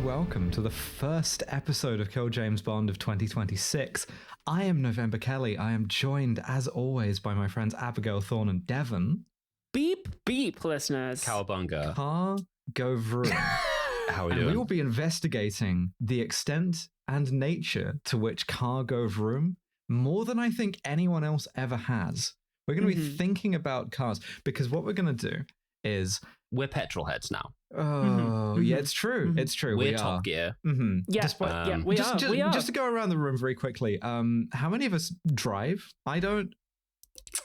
welcome to the first episode of Kill James Bond of 2026. I am November Kelly. I am joined, as always, by my friends Abigail Thorne and Devon. Beep, beep, listeners. Cowabunga. Car go vroom. How are we And doing? we will be investigating the extent and nature to which car go vroom more than I think anyone else ever has. We're going to be thinking about cars because what we're going to do is... We're petrol heads now. yeah, it's true. It's true. We're we Top are. Gear. Yeah, we are. Just to go around the room very quickly, how many of us drive? I don't.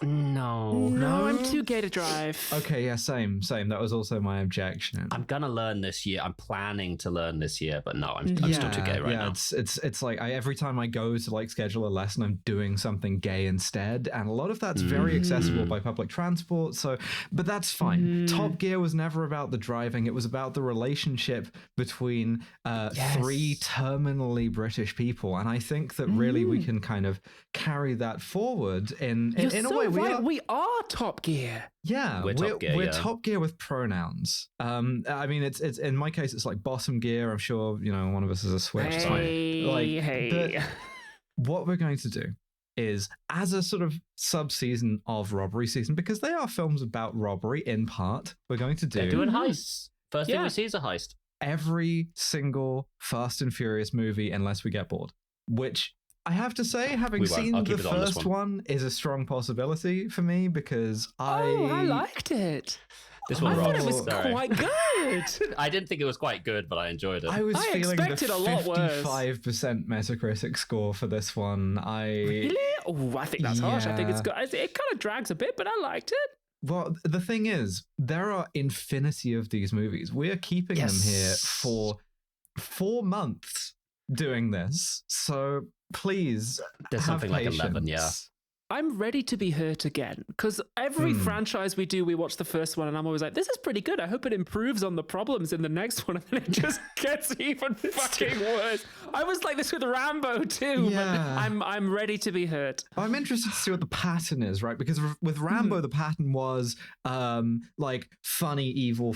No, I'm too gay to drive. Okay, yeah, same. That was also my objection. I'm gonna learn this year. I'm planning to learn this year, but no, I'm still too gay right now. It's like every time I go to like schedule a lesson, I'm doing something gay instead, and a lot of that's very accessible by public transport. So, but that's fine. Top Gear was never about the driving; it was about the relationship between three terminally British people, and I think that really we can kind of carry that forward in a way. We are Top Gear. Yeah, we're Top Gear. We're Top Gear with pronouns. I mean, it's in my case, it's like bottom gear. I'm sure one of us is a switch. Hey. But what we're going to do is, as a sort of sub-season of robbery season, because they are films about robbery in part, we're going to do... They're doing heists. First thing we see is a heist. Every single Fast and Furious movie, unless we get bored. Which... I have to say, having seen the first one is a strong possibility for me because I liked it. This one I thought it was quite good. I didn't think it was quite good, but I enjoyed it. I was feeling expected the a lot worse. 55% Metacritic score for this one. Really? Oh, I think that's harsh. I think it's good. It kind of drags a bit, but I liked it. Well, the thing is, there are infinity of these movies. We are keeping them here for 4 months doing this. So... Please, there's something patience. Like 11, yeah. I'm ready to be hurt again because every franchise we do, we watch the first one and I'm always like, this is pretty good. I hope it improves on the problems in the next one. And then it just gets even fucking worse. I was like this with Rambo too, but I'm ready to be hurt. I'm interested to see what the pattern is, right? Because with Rambo, the pattern was like funny, evil,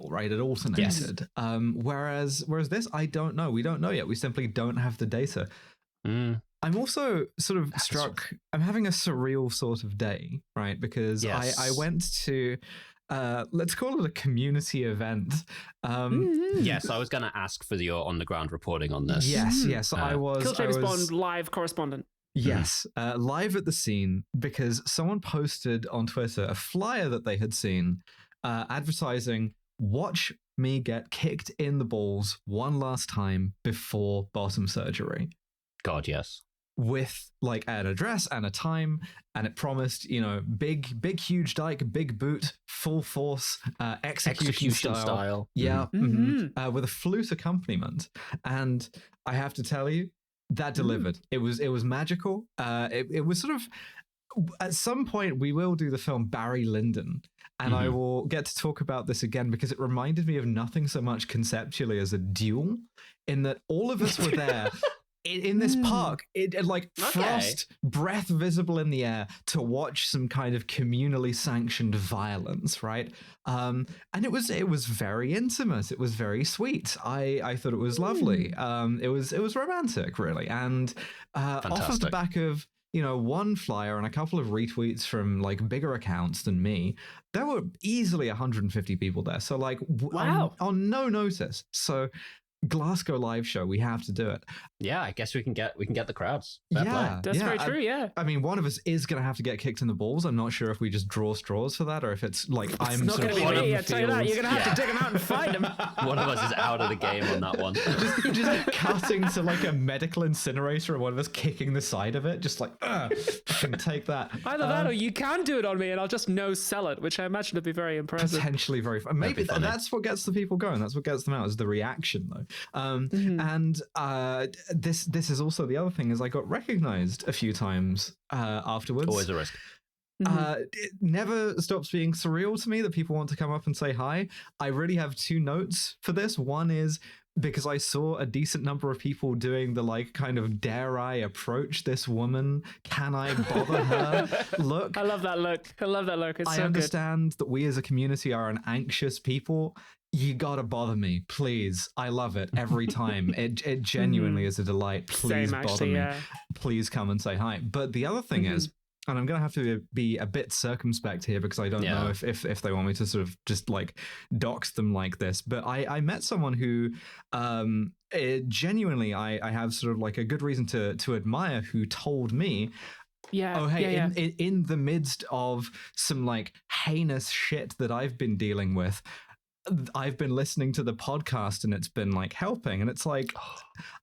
right? It alternated. Whereas this, I don't know. We don't know yet. We simply don't have the data. I'm also sort of struck, I'm having a surreal sort of day, right? Because I went to, let's call it a community event. Yes, I was going to ask for your on-the-ground reporting on this. Yes, I was... Kill James Bond live correspondent. Yes, live at the scene because someone posted on Twitter a flyer that they had seen advertising, watch me get kicked in the balls one last time before bottom surgery. God, yes. With like an address and a time, and it promised, big, huge dike, big boot, full force, execution style. Yeah, with a flute accompaniment. And I have to tell you, that delivered. It was magical. It was sort of. At some point, we will do the film Barry Lyndon, and I will get to talk about this again because it reminded me of nothing so much conceptually as a duel, in that all of us were there. In this park, frost, breath visible in the air to watch some kind of communally sanctioned violence, right? And it was very intimate. It was very sweet. I thought it was lovely. It was romantic, really. And off of the back of one flyer and a couple of retweets from like bigger accounts than me, there were easily 150 people there. So like, wow, on no notice. So. Glasgow live show, we have to do it. Yeah, I guess we can get the crowds. That's very true. Yeah, I mean, one of us is going to have to get kicked in the balls. I'm not sure if we just draw straws for that or if it's like I'm not going to be me. I tell you that, you're going to have to dig them out and find them. One of us is out of the game on that one. just cutting to like a medical incinerator and one of us kicking the side of it, just like take that. Either that or you can do it on me and I'll just no sell it, which I imagine would be very impressive. Potentially very fun. Maybe that's what gets the people going. That's what gets them out, is the reaction though. And this is also the other thing, is I got recognized a few times afterwards. Always a risk. It never stops being surreal to me that people want to come up and say hi. I really have two notes for this. One is because I saw a decent number of people doing the like kind of dare I approach this woman? Can I bother her? Look. I love that look. It's so I understand that we as a community are an anxious people. You gotta bother me, please. I love it every time. It genuinely is a delight. Please bother me. Yeah. Please come and say hi. But the other thing is, and I'm going to have to be a bit circumspect here because I don't know if they want me to sort of just like dox them like this. But I met someone who genuinely I have sort of like a good reason to admire, who told me, in the midst of some like heinous shit that I've been dealing with, I've been listening to the podcast and it's been like helping. And it's like,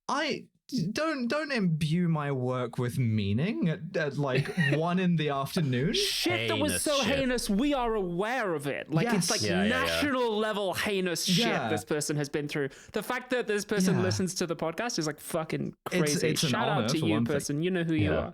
I don't imbue my work with meaning at like 1 in the afternoon. Shit that was so heinous, we are aware of it. Like it's like national level heinous shit this person has been through. The fact that this person listens to the podcast is like fucking crazy. It's Shout out to you, person. You know who you are.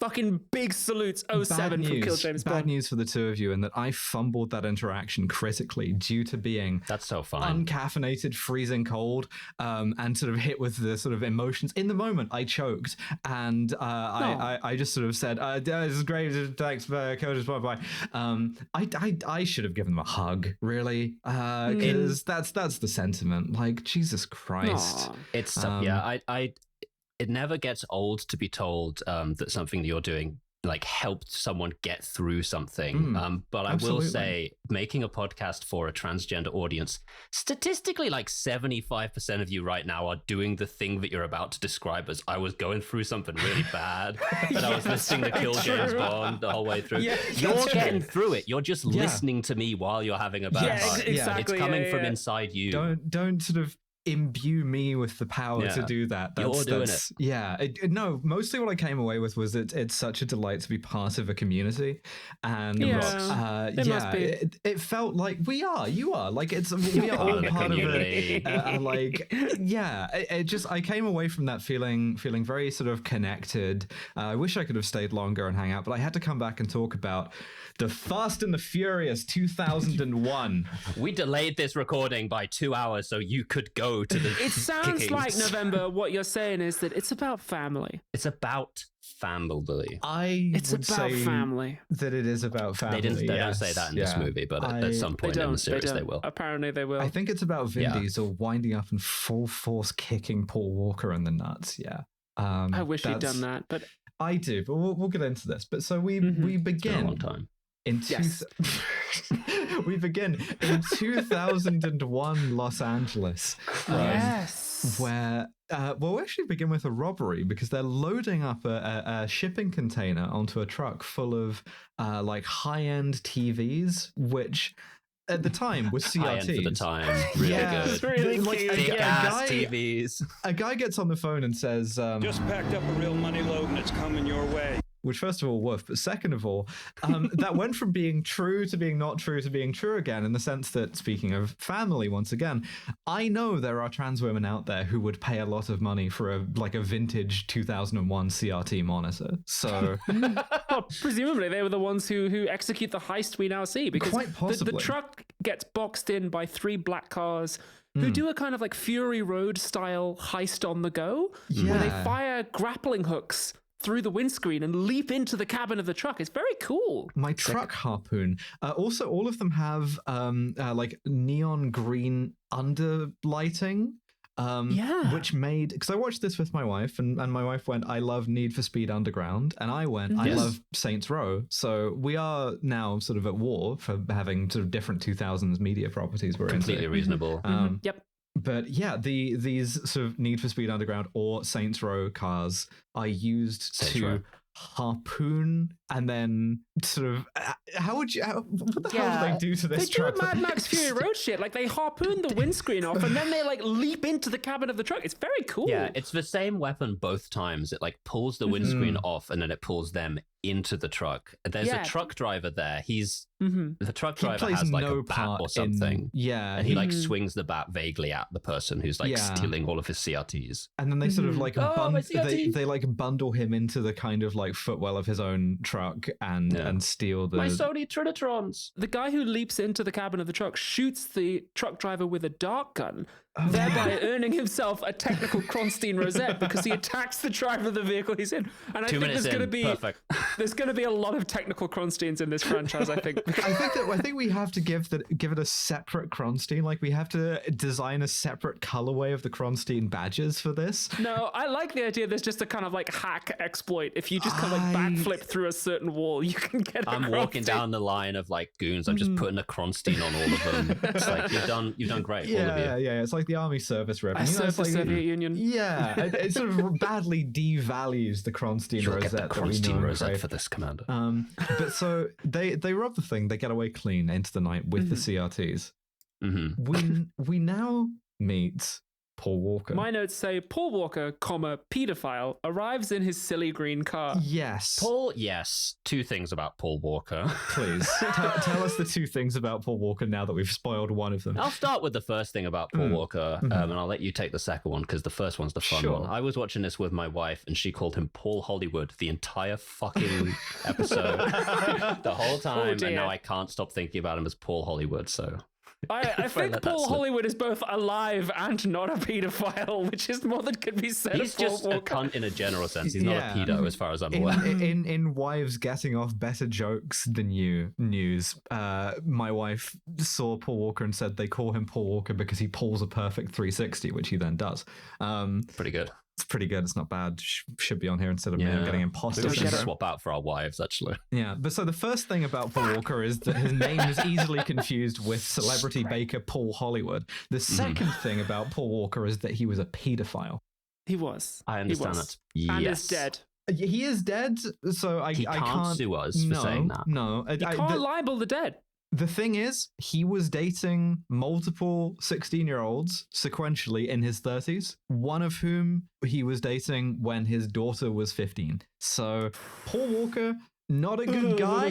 Fucking big salutes 07 from Kill James Bond. Bad news for the two of you in that I fumbled that interaction critically due to being that's so fine. Uncaffeinated, freezing cold, and sort of hit with the sort of emotions. In the moment, I choked and I just sort of said, "This is great. Thanks for coaches. Bye." I should have given them a hug, really, because that's the sentiment. Like Jesus Christ, it's it never gets old to be told that something that you're doing like helped someone get through something. But I will say, making a podcast for a transgender audience, statistically, like 75% of you right now are doing the thing that you're about to describe as I was going through something really bad and I was listening to Kill James Bond the whole way through. You're getting through it. You're just listening to me while you're having a bad time. Exactly. It's coming from inside you. Don't sort of imbue me with the power to do that. You're doing it. Yeah. No, mostly what I came away with was that it's such a delight to be part of a community. And it felt like you are. Like we are all part of it. I came away from that feeling very sort of connected. I wish I could have stayed longer and hang out, but I had to come back and talk about the Fast and the Furious 2001. We delayed this recording by 2 hours so you could go to the It sounds like, November, what you're saying is that it's about family. It's about family. It's about family. That it is about family. They don't say that in this movie, but at some point in the series they will. Apparently they will. I think it's about Vin Diesel winding up and full force kicking Paul Walker in the nuts. Yeah. I wish he'd done that, but I do. But we'll get into this. But so we begin. It's been a long time. We begin in 2001 Los Angeles. Where we actually begin with a robbery because they're loading up a shipping container onto a truck full of like high-end TVs, which at the time was CRTs. High-end for the time, really good. It's really cute. Big ass TVs. A guy gets on the phone and says, "Just packed up a real money load and it's coming your way." Which, first of all, woof, but second of all, that went from being true to being not true to being true again, in the sense that, speaking of family, once again, I know there are trans women out there who would pay a lot of money for a vintage 2001 CRT monitor. So, well, presumably they were the ones who execute the heist we now see, because quite possibly the truck gets boxed in by 3 black cars who do a kind of like Fury Road style heist on the go, where they fire grappling hooks through the windscreen and leap into the cabin of the truck. It's very cool. My truck harpoon. Also, all of them have like neon green underlighting. Which made, because I watched this with my wife and my wife went, I love Need for Speed Underground, and I went, I love Saints Row. So we are now sort of at war for having sort of different 2000s media properties we're completely reasonable. Yep. But yeah, these sort of Need for Speed Underground or Saints Row cars are used to harpoon and then sort of what the hell do they do to this truck? They do Mad Max Fury Road shit. Like they harpoon the windscreen off and then they like leap into the cabin of the truck. It's very cool. Yeah, it's the same weapon both times. It like pulls the windscreen off and then it pulls them into the truck. There's a truck driver there. The truck driver plays has like no a bat part or something. And he like swings the bat vaguely at the person who's like stealing all of his CRTs. And then they sort of like they like bundle him into the kind of like footwell of his own truck and steal the my Sony Trinitrons. The guy who leaps into the cabin of the truck shoots the truck driver with a dart gun, thereby earning himself a technical Kronstein rosette because he attacks the driver of the vehicle he's in. And I think there's going to be a lot of technical Kronsteins in this franchise, I think. I think we have to give it a separate Kronstein. Like we have to design a separate colorway of the Kronstein badges for this. No, I like the idea. There's just a kind of like hack exploit. If you just kind of like backflip through a certain wall, you can get. I'm walking down the line of like goons. I'm just putting a Kronstein on all of them. It's like you've done great. Yeah, all of you. Yeah. It's like the army service revenue. It's like the Soviet Union. Yeah, it sort of badly devalues the Kronstein rosette. Get the Kronstein rosette for this, Commander. But so they rob the thing. They get away clean into the night with the CRTs. We now meet Paul Walker. My notes say Paul Walker, pedophile, arrives in his silly green car. Yes. Two things about Paul Walker. Please, tell us the two things about Paul Walker now that we've spoiled one of them. I'll start with the first thing about Paul Walker, and I'll let you take the second one because the first one's the fun one. I was watching this with my wife, and she called him Paul Hollywood the entire fucking episode, the whole time, and now I can't stop thinking about him as Paul Hollywood, so... I think Paul Hollywood is both alive and not a paedophile, which is more than could be said. He's just a cunt in a general sense. He's not a pedo, as far as I'm aware. In Wives Getting Off Better Jokes Than You news, my wife saw Paul Walker and said they call him Paul Walker because he pulls a perfect 360, which he then does. Pretty good. It's pretty good. It's not bad. Should be on here instead of me getting imposter syndrome. We should swap out for our wives, actually. Yeah, but so the first thing about Paul Walker is that his name is easily confused with celebrity baker Paul Hollywood. The second thing about Paul Walker is that he was a paedophile. He was. I understand that. Yes. And is dead. He is dead, so I can't sue us for saying that. No, you can't libel the dead. The thing is, he was dating multiple 16-year-olds sequentially in his 30s, one of whom he was dating when his daughter was 15. So, Paul Walker, not a good guy.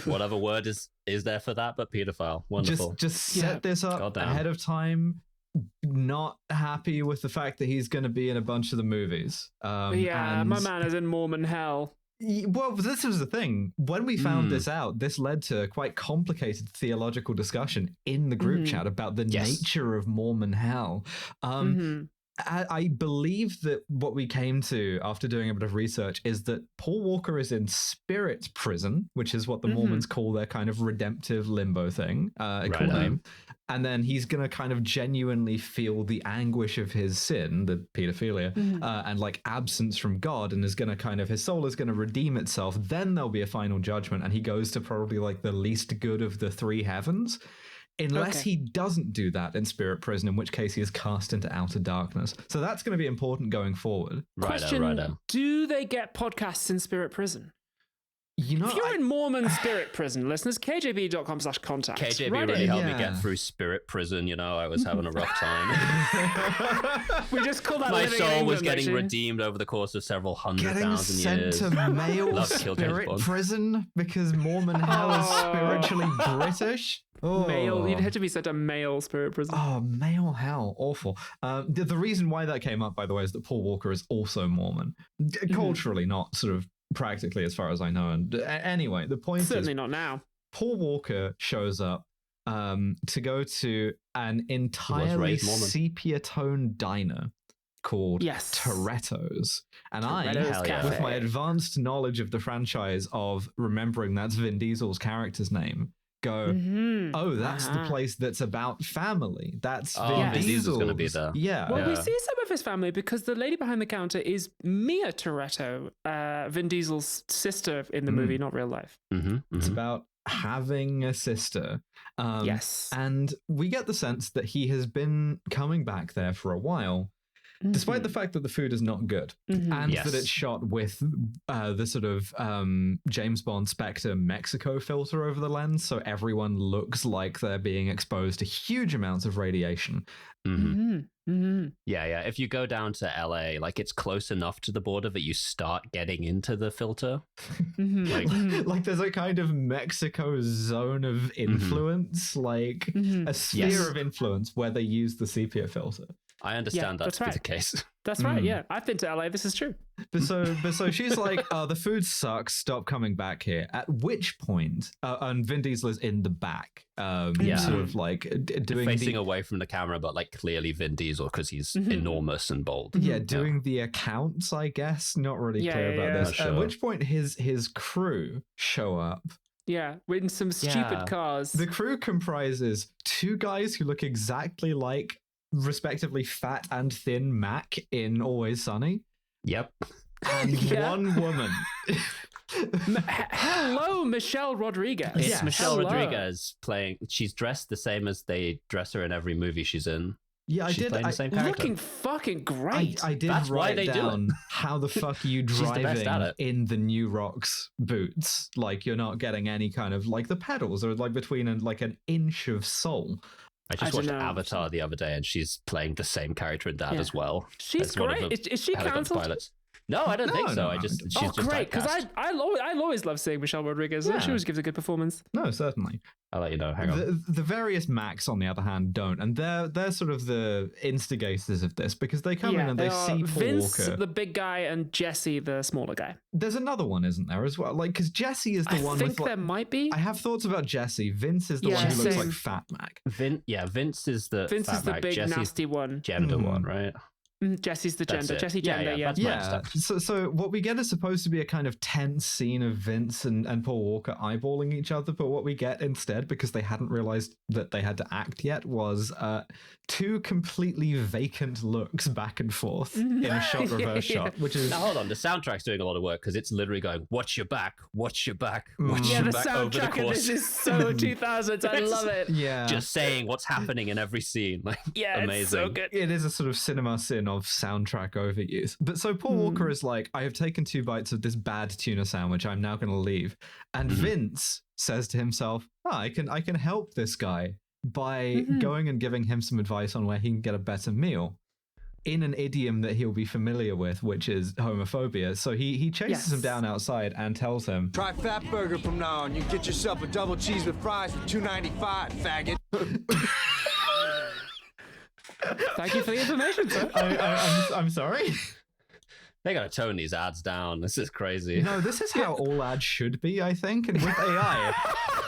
Whatever word is there for that, but pedophile. Wonderful. Just set this up ahead of time. Not happy with the fact that he's going to be in a bunch of the movies. My man is in Mormon hell. Well, this was the thing. When we found this out, this led to a quite complicated theological discussion in the group chat about the nature of Mormon hell. I believe that what we came to after doing a bit of research is that Paul Walker is in spirit prison, which is what the Mormons call their kind of redemptive limbo thing, cool name. And then he's going to kind of genuinely feel the anguish of his sin, the pedophilia, and like absence from God, and is going to kind of, his soul is going to redeem itself. Then there'll be a final judgment, and he goes to probably like the least good of the three heavens. Unless he doesn't do that in spirit prison, in which case he is cast into outer darkness. So that's going to be important going forward. Question, do they get podcasts in spirit prison? You know, if you're in Mormon spirit prison, listeners, kjb.com/contact. KJB really helped me get through spirit prison. You know, I was having a rough time. We just call that my soul was getting redeemed over the course of several 100,000 years. Sent to male spirit prison because Mormon hell is spiritually British. Male, you'd have to be sent to male spirit prison. Oh, male hell, awful. The reason why that came up, by the way, is that Paul Walker is also Mormon, culturally, not sort of practically, as far as I know. And anyway, the point certainly not now. Paul Walker shows up to go to an entirely sepia-toned diner called Toretto's. And with my advanced knowledge of the franchise of remembering that's Vin Diesel's character's name, that's the place that's about family. That's Vin Diesel's going to be there. Well, we see some of his family because the lady behind the counter is Mia Toretto, Vin Diesel's sister in the movie, not real life. It's about having a sister. And we get the sense that he has been coming back there for a while. despite the fact that the food is not good and that it's shot with the sort of James Bond Spectre Mexico filter over the lens, so everyone looks like they're being exposed to huge amounts of radiation. Yeah. If you go down to LA, like it's close enough to the border that you start getting into the filter. Like there's a kind of Mexico zone of influence, like a sphere of influence where they use the sepia filter. I understand that to be the case. That's right. Yeah, I've been to LA. This is true. But so she's like, "Oh, the food sucks. Stop coming back here." At which point, and Vin Diesel is in the back, sort of like doing facing away from the camera, but like clearly Vin Diesel because he's enormous and bold. Yeah, doing the accounts, I guess. Not really clear about this. At which point, his crew show up. Yeah, in some stupid cars. The crew comprises 2 guys who look exactly like, respectively, fat and thin Mac in Always Sunny. Yep. And one woman. Hello, Michelle Rodriguez. It's Michelle Rodriguez playing. She's dressed the same as they dress her in every movie she's in. Yeah, she's playing the same character. Looking fucking great. I did write down how the fuck are you driving in the New Rocks boots? Like you're not getting any kind of like the pedals are like between like an inch of sole. I just watched Avatar the other day, and she's playing the same character in that as well. She's great. Is she cancelled? No, I don't think so. She's just great, because I always love seeing Michelle Rodriguez. Yeah. She always gives a good performance. No, certainly. I'll let you know. Hang on. The various Macs, on the other hand, don't, and they're sort of the instigators of this because they come in and they see Paul Vince, Walker, the big guy, and Jesse, the smaller guy. There's another one, isn't there, as well? Like, because Jesse is the one. I think there might be. I have thoughts about Jesse. Vince is the one who looks like Fat Mac. Vince is the big Jesse's nasty one. Gender one, right? Jesse's the gender. Jesse gender, yeah. So what we get is supposed to be a kind of tense scene of Vince and Paul Walker eyeballing each other, but what we get instead, because they hadn't realized that they had to act yet, was 2 completely vacant looks back and forth in a shot reverse shot, which is... Now hold on, the soundtrack's doing a lot of work because it's literally going, watch your back, watch your back, watch your back over the course. Yeah, the soundtrack of this is so 2000s. I love it. Yeah. Just saying what's happening in every scene. Like, amazing. It's so good. It is a sort of cinema sin of soundtrack overuse. But so Paul Walker is like, I have taken 2 bites of this bad tuna sandwich. I'm now going to leave. And Vince says to himself, I can help this guy by going and giving him some advice on where he can get a better meal in an idiom that he'll be familiar with, which is homophobia. So he chases him down outside and tells him, try Fat Burger from now on. You can get yourself a double cheese with fries for $2.95, faggot. Thank you for the information, sir. I'm sorry. They gotta tone these ads down. This is crazy. No, this is how all ads should be, I think. And with AI,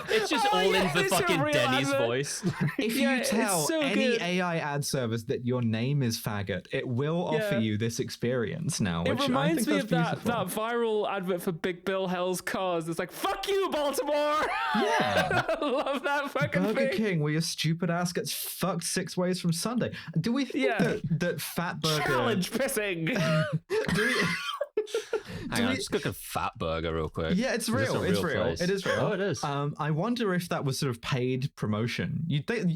it's just all in the fucking Denny's voice. If you tell any AI ad service that your name is faggot, it will offer you this experience now. It reminds me of that viral advert for Big Bill Hell's Cars. It's like, fuck you, Baltimore! Yeah. I love that fucking Burger thing. King, where your stupid ass gets fucked 6 ways from Sunday. Do we think that Fat Burger... Challenge pissing! Hang on, just cook a Fat Burger real quick. Yeah, it's real. It's real. It is real. Oh, it is. I wonder if that was sort of paid promotion.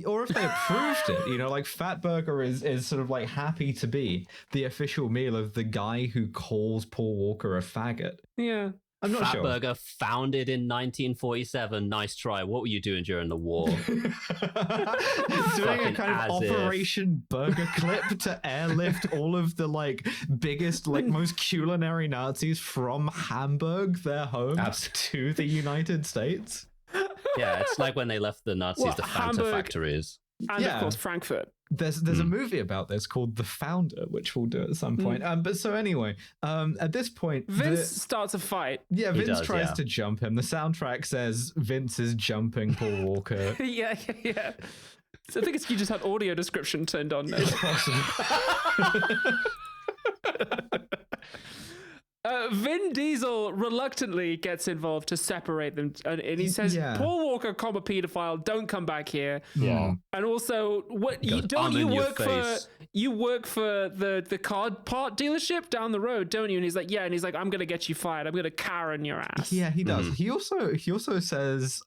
Or if they approved it. You know, like Fat Burger is sort of like happy to be the official meal of the guy who calls Paul Walker a faggot. Yeah. I'm not sure. Fat Burger, founded in 1947. Nice try. What were you doing during the war? Doing a kind of Operation Burger Clip to airlift all of the like biggest, like most culinary Nazis from Hamburg, their home, to the United States. Yeah, it's like when they left the Nazis the Fanta Hamburg factories. And of course Frankfurt. There's a movie about this called The Founder, which we'll do at some point. But so anyway, at this point, Vince starts a fight. Yeah, Vince tries to jump him. The soundtrack says Vince is jumping Paul Walker. Yeah. So I think you just had audio description turned on now. It's possible. Vin Diesel reluctantly gets involved to separate them, and he says, Paul Walker, pedophile, don't come back here. Yeah. And also, you work for the car part dealership down the road, don't you? And he's like, yeah. And he's like, I'm gonna get you fired. I'm gonna Karen your ass. Yeah, he does. He also says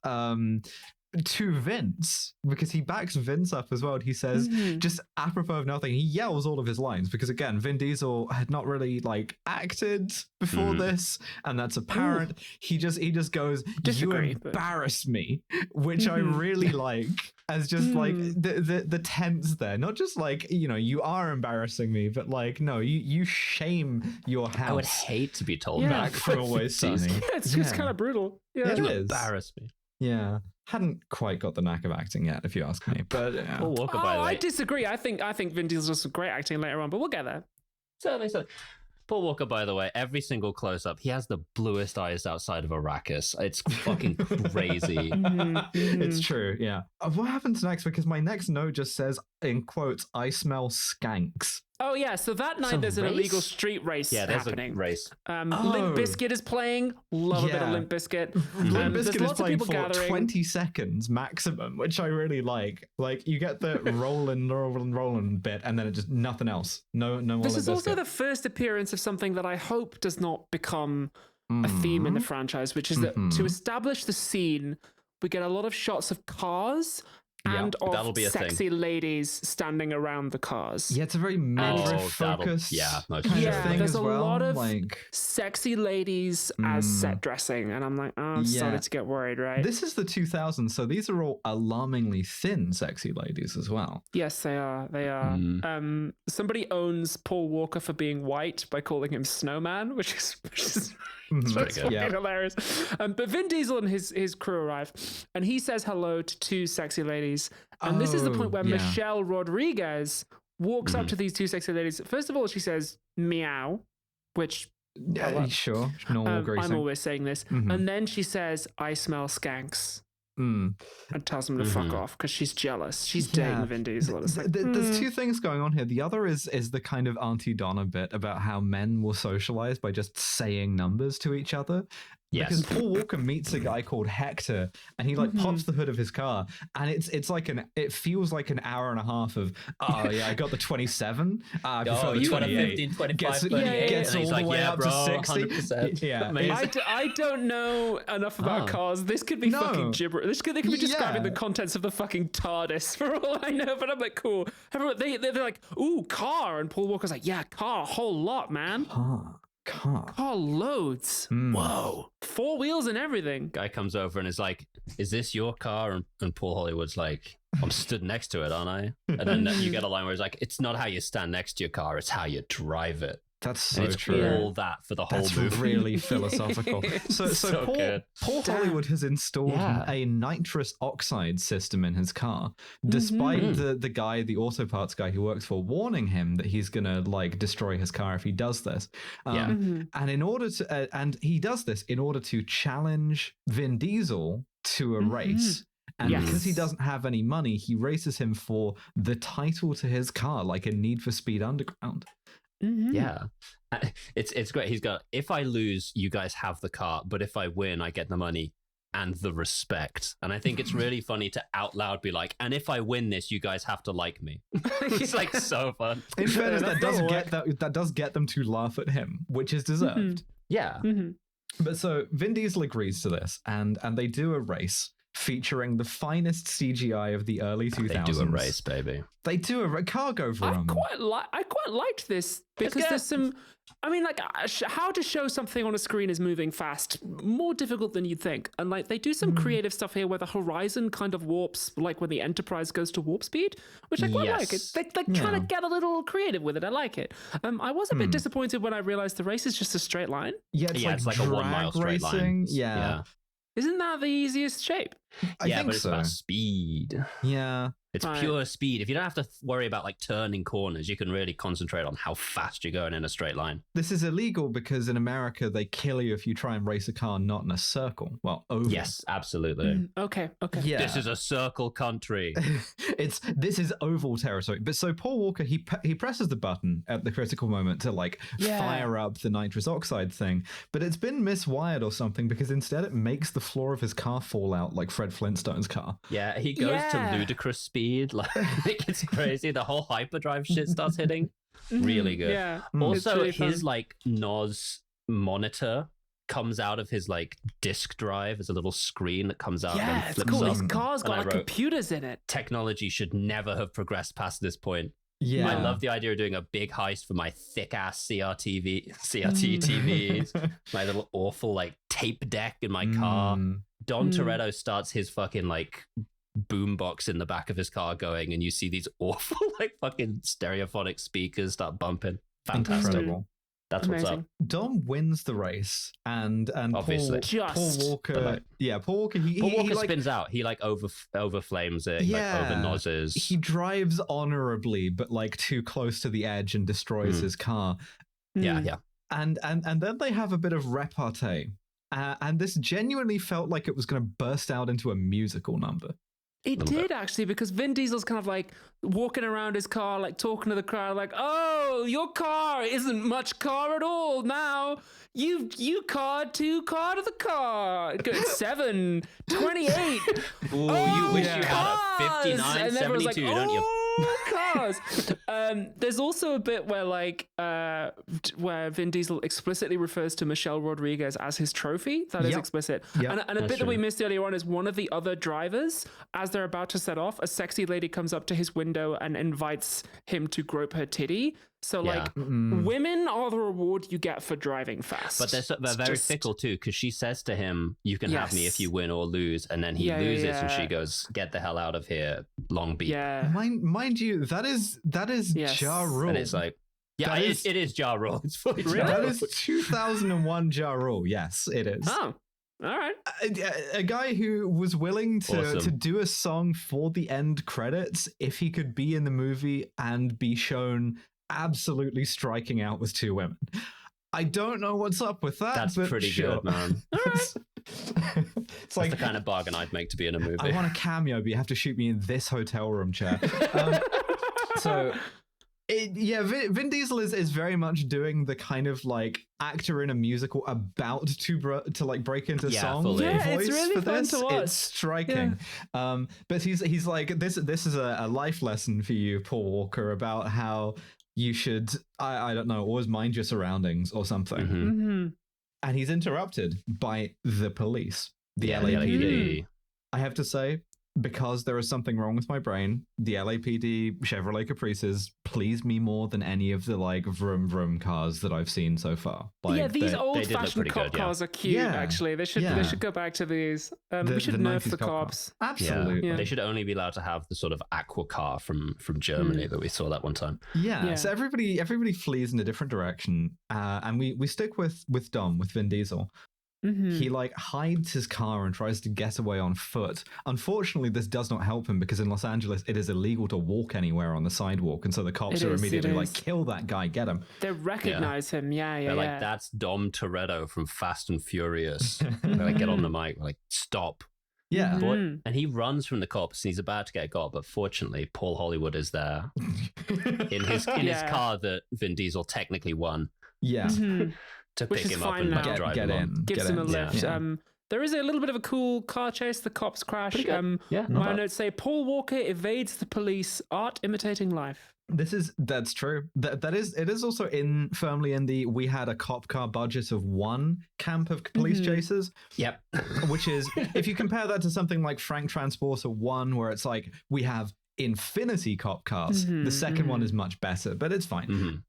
to Vince, because he backs Vince up as well. And he says, just apropos of nothing, he yells all of his lines because, again, Vin Diesel had not really like acted before this, and that's apparent. He just goes, "You embarrass me," which I really like as just like the tense there. Not just like, you are embarrassing me, but like, no, you shame your house. I would hate to be told back for Always Sunny. It's just kind of brutal. Yeah, it you is. Embarrass me. Yeah, hadn't quite got the knack of acting yet, if you ask me. But Paul Walker, by the way, I disagree. I think Vin Diesel does some great acting later on, but we'll get there. Certainly. Paul Walker, by the way, every single close-up, he has the bluest eyes outside of Arrakis. It's fucking crazy. It's true, yeah. What happens next? Because my next note just says, in quotes, "I smell skanks." Oh yeah, so that night there's an illegal street race happening. A race. Limp Bizkit is playing. Love a bit of Limp Bizkit. Limp Bizkit is playing for gathering. 20 seconds maximum, which I really like. Like, you get the rolling bit, and then it just nothing else. No more This Limp is also Bizkit. the first appearance of something that I hope does not become a theme in the franchise, which is that to establish the scene, we get a lot of shots of cars and that'll of be a sexy ladies standing around the cars. Yeah, it's a very midriff-focused kind of thing there's as well. a lot of sexy ladies as set dressing, and I'm like, I'm starting to get worried, right? This is the 2000s, so these are all alarmingly thin sexy ladies as well. Yes, they are. They are. Somebody owns Paul Walker for being white by calling him Snowman, which is fucking hilarious. But Vin Diesel and his crew arrive, and he says hello to two sexy ladies. And this is the point where Michelle Rodriguez walks up to these two sexy ladies. First of all, she says meow, which sure, normal greeting. I'm always saying this. And then she says, "I smell skanks." And tells him to fuck off because she's jealous. She's dating Vin Diesel. It's like, There's two things going on here. The other is the kind of Auntie Donna bit about how men will socialize by just saying numbers to each other. Yes. Because Paul Walker meets a guy called Hector, and he like pops the hood of his car, and it's like it feels like an hour and a half of, oh yeah, I got the 27. I prefer the 28. Got a 15, 25, gets 38. Gets all the way up to 60. 100%. Yeah. I don't know enough about cars. This could be fucking gibberish. They could be describing the contents of the fucking TARDIS for all I know. But I'm like, cool. Everyone, they're like, ooh, car, and Paul Walker's like, yeah, car, a whole lot, man. Car loads. Whoa. 4 wheels and everything. Guy comes over and is like, "Is this your car?" And Paul Hollywood's like, "I'm stood next to it, aren't I?" And then you get a line where he's like, "It's not how you stand next to your car, it's how you drive it." That's so and it's true. All that for the whole That's movie. Really philosophical. So Paul Hollywood has installed a nitrous oxide system in his car, despite the guy, the auto parts guy who works for, warning him that he's gonna like destroy his car if he does this. And in order to, and he does this in order to challenge Vin Diesel to a race. And because he doesn't have any money, he races him for the title to his car, like in Need for Speed Underground. Yeah, it's great. He's got, "If I lose, you guys have the car, but if I win, I get the money and the respect." And I think it's really funny to out loud be like, "And if I win this, you guys have to like me." It's like so fun. In fairness, that does get them to laugh at him, which is deserved. Yeah. But so Vin Diesel agrees to this, and they do a race featuring the finest CGI of the early 2000s. They do a race, baby. They do a cargo run. I quite liked this because there's some. I mean, like, how to show something on a screen is moving fast, more difficult than you'd think. And like, they do some creative stuff here where the horizon kind of warps, like when the Enterprise goes to warp speed, which I quite like. They trying to get a little creative with it. I like it. I was a bit disappointed when I realized the race is just a straight line. Yeah, it's like a 1 mile straight line. Yeah. Isn't that the easiest shape? I think but it's so. about speed. Yeah. It's pure speed. If you don't have to worry about like turning corners, you can really concentrate on how fast you're going in a straight line. This is illegal because in America, they kill you if you try and race a car not in a circle. Well, oval. Yes, absolutely. Okay. Yeah. This is a circle country. This is oval territory. But so Paul Walker, he presses the button at the critical moment to like fire up the nitrous oxide thing. But it's been miswired or something because instead it makes the floor of his car fall out like Fred Flintstone's car. Yeah, he goes to ludicrous speed. Like it's crazy. The whole hyperdrive shit starts hitting. Really good. Yeah. Also, really his like NOS monitor comes out of his like disk drive. There's a little screen that comes out. Yeah, and it's flips cool. up. These cars got And I like wrote, computers in it. technology should never have progressed past this point. Yeah. I love the idea of doing a big heist for my thick ass CRT TVs, my little awful like tape deck in my car. Dom Toretto starts his fucking like boombox in the back of his car going, and you see these awful like fucking stereophonic speakers start bumping. Fantastic. Incredible. That's Amazing. what's up. Dom wins the race, and Obviously. Paul Walker. Yeah, Paul Walker. Paul Walker like, spins out. He like over flames it. He, like over nozzes. He drives honorably, but like too close to the edge and destroys his car. Yeah. And then they have a bit of repartee, and this genuinely felt like it was going to burst out into a musical number. It did actually, because Vin Diesel's kind of like walking around his car, like talking to the crowd, like, "Oh, your car isn't much car at all now. You card to car to the car. Good 7, 28. You wish you had a 59, And everyone's 72, like, don't you? Cars. There's also a bit where where Vin Diesel explicitly refers to Michelle Rodriguez as his trophy. That is explicit. Yep. And a bit that we missed earlier on is one of the other drivers, as they're about to set off, a sexy lady comes up to his window and invites him to grope her titty. So women are the reward you get for driving fast. But they're very fickle too, because she says to him, "You can have me if you win or lose," and then he loses, and she goes, "Get the hell out of here, long beat." Yeah. Mind you, that is Ja Rule. And it's like, it is Ja Rule. It's fully Ja That Rule. is 2001 Ja Rule. Yes, it is. Oh, all right. A guy who was willing to do a song for the end credits if he could be in the movie and be shown absolutely striking out with 2 women. I don't know what's up with that. That's but pretty sure. good, man. All right. It's like the kind of bargain I'd make to be in a movie. I want a cameo, but you have to shoot me in this hotel room chair. Vin Diesel is very much doing the kind of like actor in a musical about to like break into song fully. Yeah, voice it's really for fun this. to watch. It's striking. But he's like this is a life lesson for you, Paul Walker, about how you should I don't know, always mind your surroundings or something. And he's interrupted by the police, the LAPD. I have to say, because there is something wrong with my brain, the LAPD Chevrolet Caprices please me more than any of the like vroom vroom cars that I've seen so far. Like, these old-fashioned cop cars are cute. Yeah. Actually, they should go back to these. We should nerf the cops. Absolutely. Yeah. They should only be allowed to have the sort of aqua car from Germany that we saw that one time. Yeah. So everybody flees in a different direction, and we stick with Dom, with Vin Diesel. He like hides his car and tries to get away on foot. Unfortunately, this does not help him because in Los Angeles it is illegal to walk anywhere on the sidewalk, and so the cops are immediately like, "Kill that guy, get him." They recognize him. They're like, "That's Dom Toretto from Fast and Furious." They like get on the mic, like, "Stop." Yeah. And he runs from the cops and he's about to get got, but fortunately Paul Hollywood is there in his car that Vin Diesel technically won. Yeah. To Which pick is him up fine and now. drive Get him in. on. Gives him a lift. Yeah. There is a little bit of a cool car chase. The cops crash. My notes say Paul Walker evades the police. Art imitating life. That's true. It is also firmly in the we had a cop car budget of 1 camp of police chases. Yep. Which is, if you compare that to something like Frank Transporter 1, where it's like we have infinity cop cars. The second one is much better, but it's fine.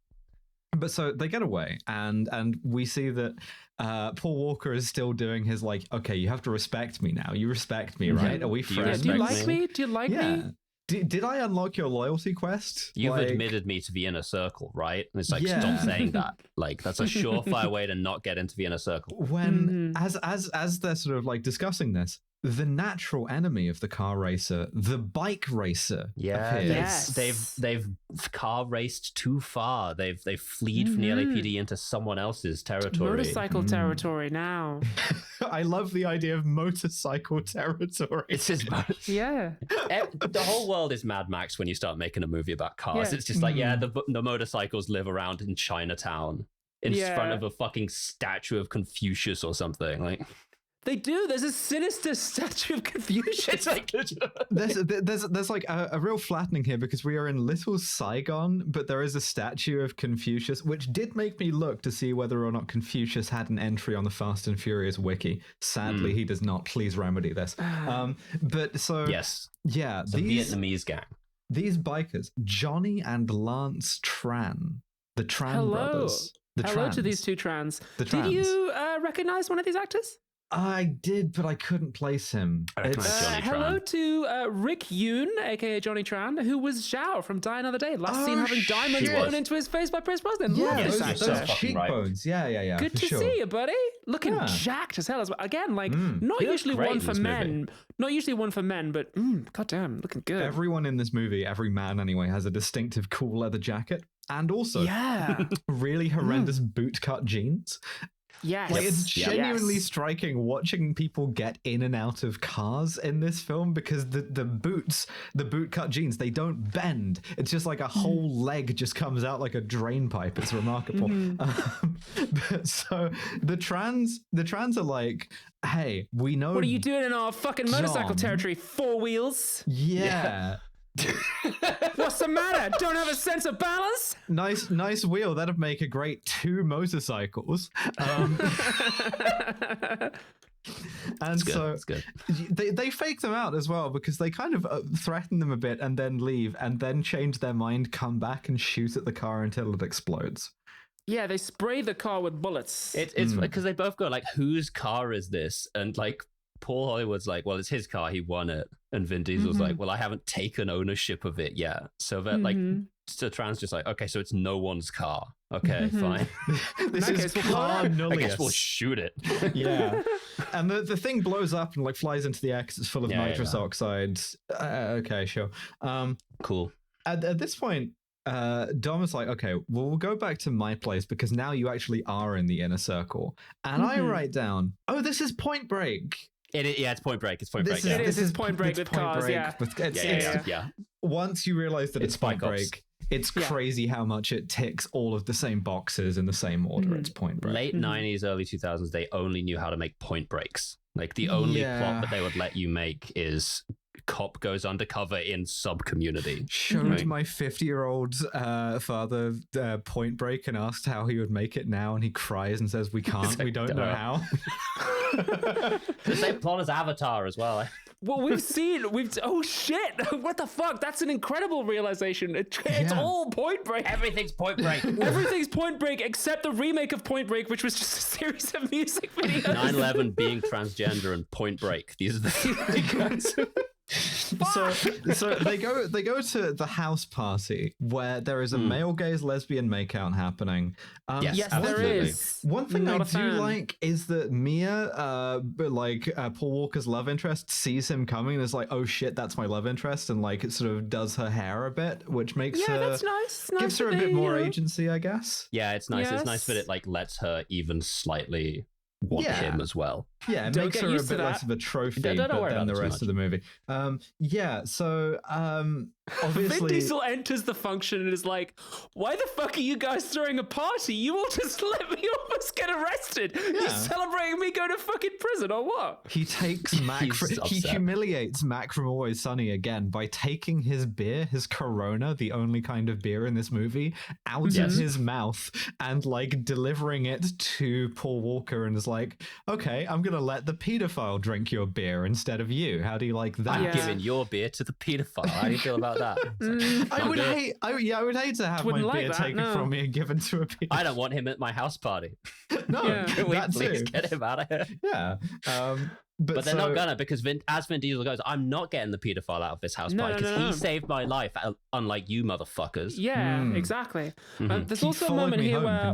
But so they get away, and we see that Paul Walker is still doing his like, okay, you have to respect me now. You respect me, right? Are we friends? Do you like me? Do you like me? Did I unlock your loyalty quest? You've admitted me to the inner circle, right? And it's like, stop saying that. Like, that's a surefire way to not get into the inner circle. When as they're sort of like discussing this, the natural enemy of the car racer, the bike racer, appears. They've car raced too far. They've fled from the LAPD into someone else's territory. Motorcycle territory now. I love the idea of motorcycle territory. It's his Yeah. The whole world is Mad Max when you start making a movie about cars. It's just like, the motorcycles live around in Chinatown in front of a fucking statue of Confucius or something. Like, They do. There's a sinister statue of Confucius. It's like there's like a real flattening here because we are in Little Saigon, but there is a statue of Confucius, which did make me look to see whether or not Confucius had an entry on the Fast and Furious wiki. Sadly, he does not. Please remedy this. But so yes, yeah, the Vietnamese gang. These bikers, Johnny and Lance Tran, the Tran brothers. Hello to these two Trans. Did you recognize one of these actors? I did, but I couldn't place him. I recognize Johnny Tran. Hello to Rick Yoon, aka Johnny Tran, who was Zhao from Die Another Day. Last seen having diamonds blown into his face by Pierce Brosnan. Yeah, Love this actor. those cheekbones. Right. Yeah. Good to see you, buddy. Looking jacked as hell as well. Again, like not usually one for men. Not usually one for men, but goddamn, looking good. Everyone in this movie, every man anyway, has a distinctive cool leather jacket, and also really horrendous bootcut jeans. Yes. Like, it's genuinely striking watching people get in and out of cars in this film because the boot cut jeans, they don't bend. It's just like a whole leg just comes out like a drain pipe. It's remarkable. But so the trans are like, hey, we know. What are you doing in our fucking motorcycle territory? Four wheels? Yeah. What's the matter? Don't have a sense of balance? Nice wheel. That'd make a great 2 motorcycles. And so they fake them out as well because they kind of threaten them a bit and then leave and then change their mind, come back and shoot at the car until it explodes. Yeah, they spray the car with bullets. It's because they both go like, whose car is this? And like Paul Hollywood's like, well, it's his car, he won it. And Vin Diesel's like, well, I haven't taken ownership of it yet. So that like, so Tran's just like, okay, so it's no one's car. Okay, fine. This is car nullius. I guess we'll shoot it. Yeah. And the thing blows up and like flies into the air because it's full of nitrous oxides. Okay, sure. Cool. At this point, Dom is like, okay, well, we'll go back to my place because now you actually are in the inner circle. And I write down, oh, this is Point Break. It's Point Break. It's Point Break. This is Point Break with cars. Yeah. Once you realize that it's Point Break, it's crazy how much it ticks all of the same boxes in the same order. It's Point Break. Late 90s, early 2000s, they only knew how to make point breaks. Like the only plot that they would let you make is cop goes undercover in sub-community. Showed my 50-year-old father Point Break and asked how he would make it now, and he cries and says, we can't, we don't know how. The same plot as Avatar as well. Well, oh shit, what the fuck? That's an incredible realization. It's all Point Break. Everything's Point Break. Everything's Point Break except the remake of Point Break, which was just a series of music videos. 9/11, being transgender, and Point Break. These are the things. So they go to the house party where there is a male gaze lesbian makeout happening. Yes, there is. One thing I do like is that Mia, Paul Walker's love interest, sees him coming and is like, "Oh shit, that's my love interest," and like it sort of does her hair a bit, which makes her that's nice. Gives her a bit more agency, I guess. Yeah, it's nice. Yes. It's nice that it like lets her even slightly want him as well. Yeah, it makes her a bit less of a trophy than the rest of the movie. So obviously Vin Diesel enters the function and is like, why the fuck are you guys throwing a party? You all just let me almost get arrested. Yeah. You celebrating me going to fucking prison or what? He takes Mac he humiliates Mac from Always Sunny again by taking his beer, his Corona, the only kind of beer in this movie, out of his mouth and like delivering it to Paul Walker and is like, okay, I'm gonna let the pedophile drink your beer instead of you. How do you like that? I'm giving your beer to the pedophile. How do you feel about that? I would hate to have my beer taken from me and given to a pedophile. I don't want him at my house party. No, can we please get him out of here? Yeah. But they're not gonna, because as Vin Diesel goes, I'm not getting the pedophile out of this house party because he saved my life, unlike you motherfuckers. Yeah, exactly. There's also a moment here where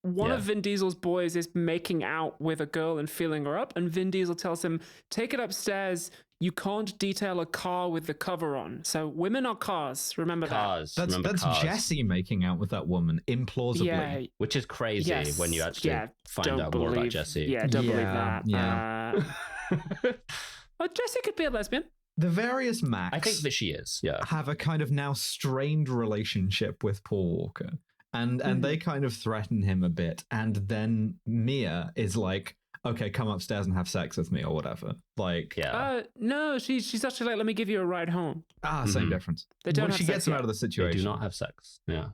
one of Vin Diesel's boys is making out with a girl and feeling her up, and Vin Diesel tells him, take it upstairs. You can't detail a car with the cover on. So women are cars. Remember that. That's Jesse making out with that woman implausibly. Yeah. Which is crazy when you actually find out more about Jesse. Yeah, don't believe that. Yeah. Well, Jesse could be a lesbian. The various Macs, I think that she is, have a kind of now strained relationship with Paul Walker. And they kind of threaten him a bit. And then Mia is like, okay, come upstairs and have sex with me or whatever. Like, no, she's actually like, let me give you a ride home. Same difference. They don't. When she gets him out of the situation. They do not have sex. Yeah.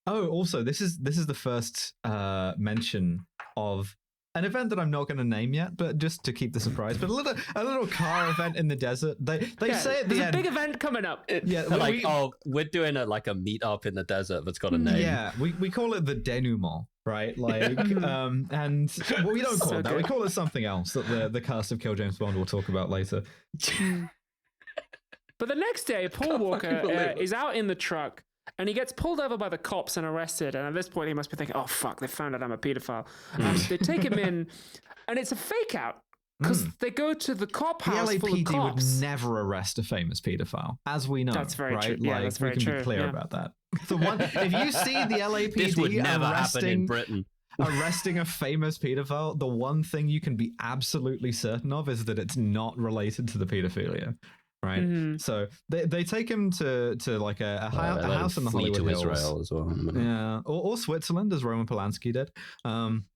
Oh, also, this is the first mention of an event that I'm not going to name yet, but just to keep the surprise. But a little car event in the desert. They say at the end, there's a big event coming up. We're doing a meetup in the desert that's got a name. Yeah, we call it the denouement, right? Like, and we don't call it that. We call it something else that the cast of Kill James Bond will talk about later. But the next day, Paul Walker is out in the truck. And he gets pulled over by the cops and arrested. And at this point, he must be thinking, oh, fuck, they found out I'm a pedophile. They take him in, and it's a fake out. Because they go to the cop house the full of LAPD cops. would never arrest a famous pedophile, as we know. That's very right? true. Yeah, like, that's very we can true. be clear about that. The one, if you see the LAPD this would never happen in Britain. Arresting a famous pedophile, the one thing you can be absolutely certain of is that it's not related to the pedophilia. Right, so they take him to like a house in the Hollywood Hills, Israel as well. Yeah, or Switzerland, as Roman Polanski did.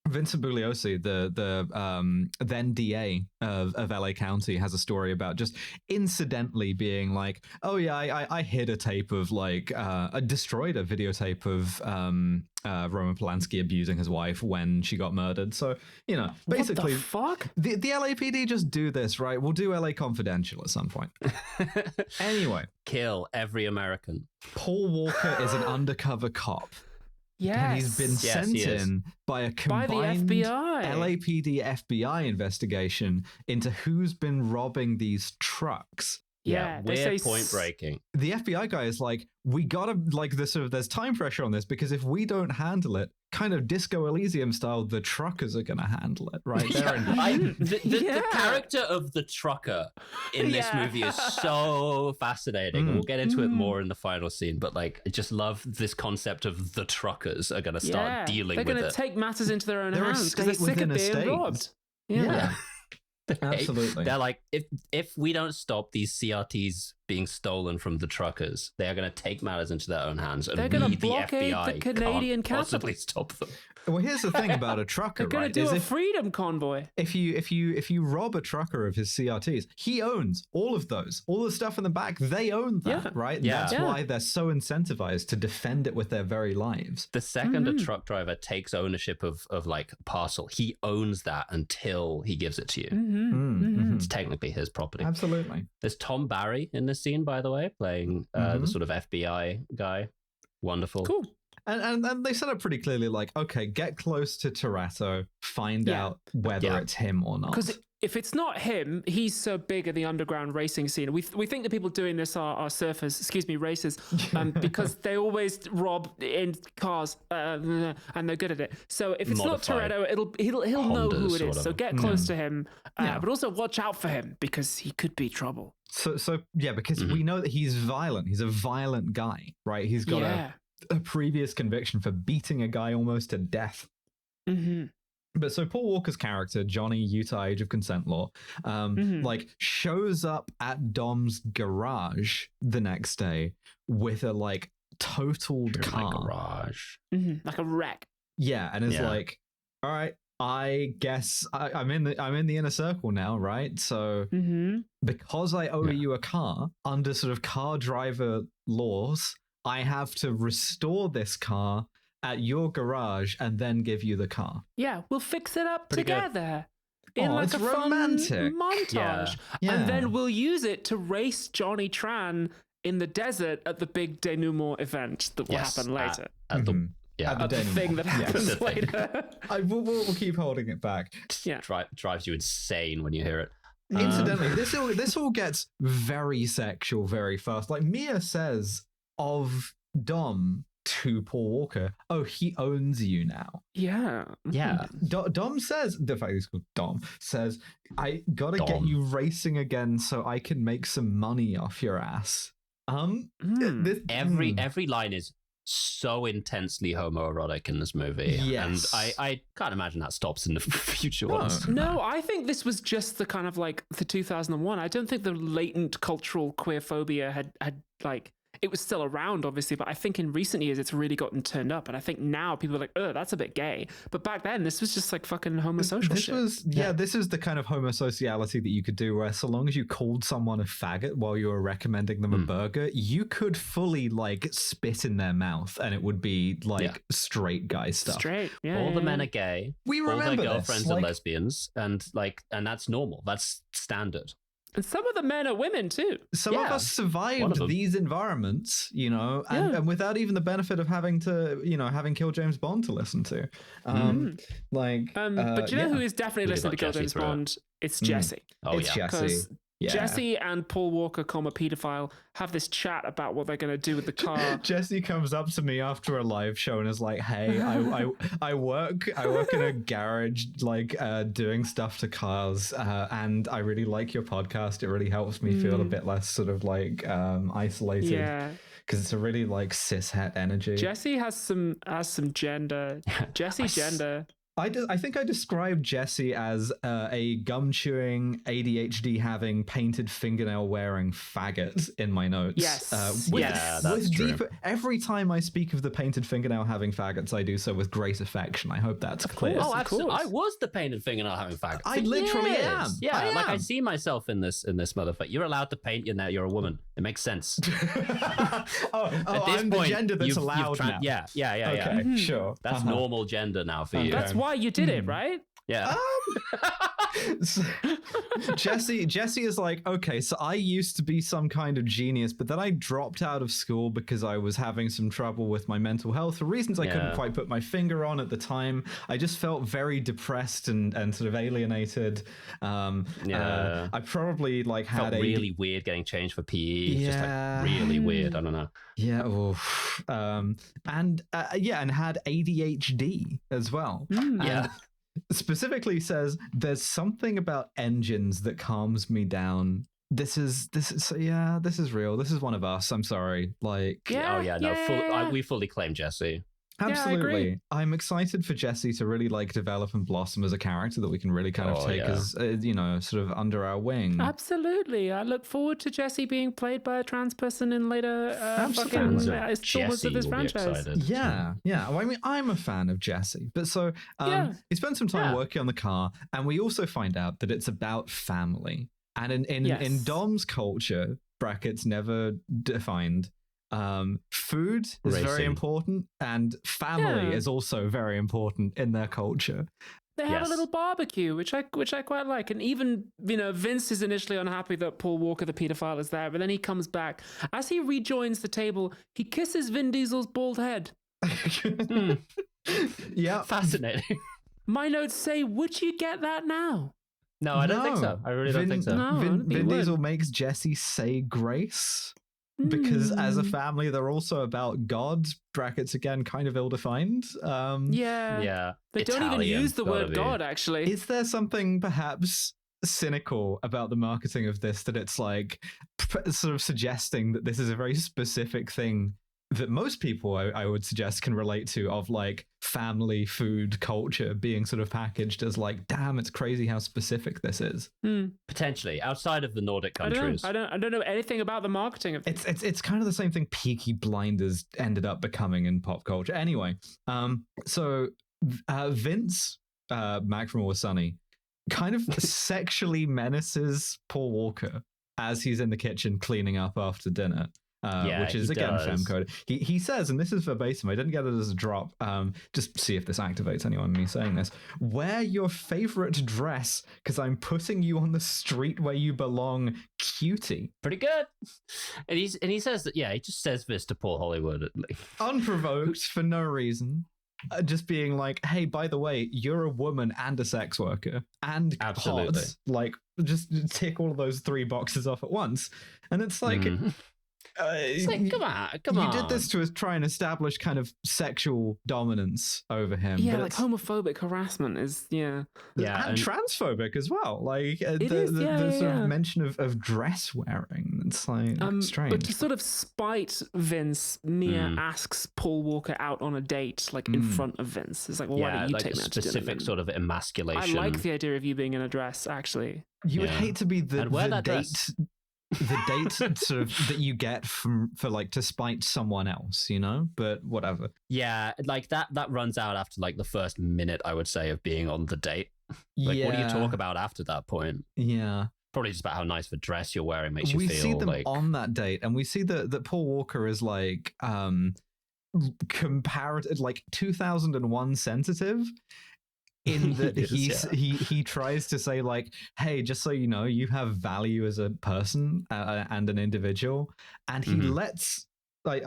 Vincent Bugliosi, the then DA of LA County, has a story about just incidentally being like, oh yeah, I hid a tape of like I destroyed a videotape of Roman Polanski abusing his wife when she got murdered. So, you know, basically, what the fuck? The LAPD just do this, right? We'll do LA Confidential at some point. Anyway, kill every American. Paul Walker is an undercover cop. Yes. And he's been sent in by a combined the FBI. LAPD FBI investigation into who's been robbing these trucks. Yeah, we're point breaking. The FBI guy is like, we gotta, like, there's time pressure on this, because if we don't handle it, kind of Disco Elysium style, the truckers are gonna handle it, right? The character of the trucker in this movie is so fascinating. We'll get into it more in the final scene, but like, I just love this concept of the truckers are gonna start dealing with it. They're gonna take matters into their own hands because they're sick of being robbed. Yeah. Absolutely. They're like, if we don't stop these CRTs being stolen from the truckers, they are going to take matters into their own hands, and they're going to the blockade FBI the Canadian can't possibly stop them. Well, here's the thing about a trucker, they're going to do a freedom convoy. If you rob a trucker of his CRTs, he owns all of those, all the stuff in the back. They own that, right? Yeah. That's why they're so incentivized to defend it with their very lives. The second a truck driver takes ownership of like parcel, he owns that until he gives it to you. It's technically his property. Absolutely. There's Tom Barry in this scene, by the way, playing the sort of FBI guy. Wonderful. Cool. And they set up pretty clearly, like, okay, get close to Toretto, find out whether it's him or not. Because if it's not him, he's so big in the underground racing scene. We think the people doing this are surfers, racers, because they always rob in cars and they're good at it. So if it's Modified. not Toretto, he'll know who it is. So get close to him, but also watch out for him because he could be trouble. So yeah, because we know that he's violent. He's a violent guy, right? He's got a previous conviction for beating a guy almost to death. But so Paul Walker's character, Johnny, Utah age of consent law, like shows up at Dom's garage the next day with a like totaled car. Garage. Like a wreck. Yeah, and it's like, all right, I guess I'm in the inner circle now, right? So because I owe you a car under sort of car driver laws, I have to restore this car at your garage and then give you the car. Yeah, we'll fix it up together. In like it's a romantic fun montage. Yeah. And then we'll use it to race Johnny Tran in the desert at the big denouement event that will happen later. At the thing that happens later. We'll keep holding it back. Yeah. Drives you insane when you hear it. Incidentally, this all gets very sexual very fast. Like Mia says of Dom to Paul Walker, oh, he owns you now. Yeah. Dom says, the fact he's called Dom, says, I gotta get you racing again so I can make some money off your ass. Every line is so intensely homoerotic in this movie. Yes. And I can't imagine that stops in the future ones. No, I think this was just the kind of like the 2001. I don't think the latent cultural queerphobia had like it was still around, obviously, but I think in recent years it's really gotten turned up, and I think now people are like, oh, that's a bit gay. But back then, this was just like fucking homosocial shit. This is the kind of homosociality that you could do, where so long as you called someone a faggot while you were recommending them a burger, you could fully like spit in their mouth, and it would be like straight guy stuff. Straight, all the men are gay. We all remember their girlfriends this. are lesbians, and that's normal. That's standard. And some of the men are women too. Some of us survived these environments, and without even the benefit of having Kill James Bond to listen to. But you know who is definitely listening to Kill James Bond? It's Jesse. It's Jesse. Yeah. Jesse and Paul Walker, pedophile, have this chat about what they're going to do with the car. Jesse comes up to me after a live show and is like, "Hey, I work in a garage, like doing stuff to cars, and I really like your podcast. It really helps me feel a bit less sort of like isolated." Yeah. Because it's a really like cishet energy. Jesse has some gender. Jesse gender. I think I described Jesse as a gum-chewing, ADHD-having, painted fingernail-wearing faggot in my notes. Yes. That's true. Every time I speak of the painted fingernail-having faggots, I do so with great affection. I hope that's clear. Oh, absolutely. I was the painted fingernail-having faggot. I literally am. Yeah, I see myself in this motherfucker. You're allowed to paint your nail. You're a woman. It makes sense. I'm the gender that's allowed now. Yeah. Okay, sure. That's normal gender now for you. That's why you did it, right? Yeah. Jesse is like, okay, so I used to be some kind of genius, but then I dropped out of school because I was having some trouble with my mental health for reasons I couldn't quite put my finger on at the time. I just felt very depressed and sort of alienated. I probably like felt really weird getting changed for PE. Just like really weird. I don't know. Yeah. And had ADHD as well. Yeah. Specifically says there's something about engines that calms me down. This is real. This is one of us. I'm sorry. Like, we fully claim Jesse. Absolutely. I'm excited for Jesse to really like develop and blossom as a character that we can really kind of take as sort of under our wing. Absolutely. I look forward to Jesse being played by a trans person in later installments of this franchise. Yeah. Well, I mean, I'm a fan of Jesse, but so he spent some time working on the car, and we also find out that it's about family. And in Dom's culture, brackets never defined, food is very important, and family is also very important in their culture. They have a little barbecue, which I quite like. And even, Vince is initially unhappy that Paul Walker, the pedophile, is there, but then he comes back. As he rejoins the table, he kisses Vin Diesel's bald head. Yeah. Fascinating. My notes say, would you get that now? No, I don't think so. I really don't think so. No, Vin Diesel makes Jesse say grace. Because as a family, they're also about God, brackets again, kind of ill-defined. Yeah. They don't even use the word God, actually. Is there something perhaps cynical about the marketing of this, that it's like sort of suggesting that this is a very specific thing that most people, I would suggest, can relate to, of like family food culture being sort of packaged as like, damn, it's crazy how specific this is. Potentially outside of the Nordic countries. I don't know anything about the marketing of it's kind of the same thing Peaky Blinders ended up becoming in pop culture. Anyway, so Vince, Mac from Always Sunny, kind of sexually menaces Paul Walker as he's in the kitchen cleaning up after dinner. Which is again femme-coded. He says, and this is verbatim, I didn't get it as a drop, just see if this activates anyone, me saying this: wear your favorite dress, because I'm putting you on the street where you belong, cutie. Pretty good. And he says that, he just says this to Paul Hollywood. Unprovoked, for no reason. Just being like, hey, by the way, you're a woman and a sex worker and absolutely hot. Like, just tick all of those 3 boxes off at once. And it's like... It's like, come on. You did this to try and establish kind of sexual dominance over him. Yeah, like homophobic harassment is, and transphobic as well. Like the sort of mention of dress wearing. It's like strange. But to sort of spite Vince, Mia asks Paul Walker out on a date, like in front of Vince. It's like, well, why don't you take me out to dinner? Specific sort of emasculation. I like the idea of you being in a dress, actually. You would hate to be the date. the date sort of that you get for like to spite someone else, you know, but whatever. Yeah, like that runs out after like the first minute, I would say, of being on the date. Like, what do you talk about after that point? Yeah. Probably just about how nice of a dress you're wearing makes you feel. We see them like... on that date, and we see that Paul Walker is like comparative, like 2001 sensitive. In that he tries to say like, hey, just so you know, you have value as a person and an individual, and he lets, like,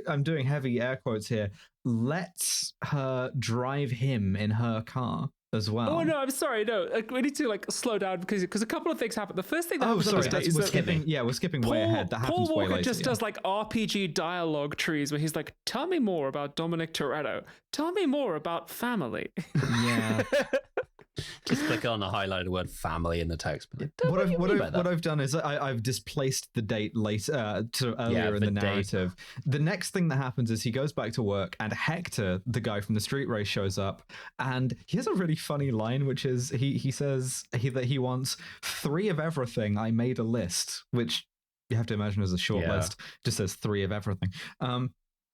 I'm doing heavy air quotes here, lets her drive him in her car as well. Oh no, I'm sorry. No, we need to like slow down because a couple of things happen. The first thing that happens sorry, on this date is we're that skipping. Yeah, we're skipping way ahead. That happens Paul way Walker later. just does like RPG dialogue trees where he's like, "Tell me more about Dominic Toretto. Tell me more about family." Yeah. Just click on the highlighted word "family" in the text. What I've done is I've displaced the date later to earlier in the narrative. The next thing that happens is he goes back to work, and Hector, the guy from the street race, shows up, and he has a really funny line, which is he says that he wants 3 of everything. I made a list, which you have to imagine as a short list. Just says 3 of everything.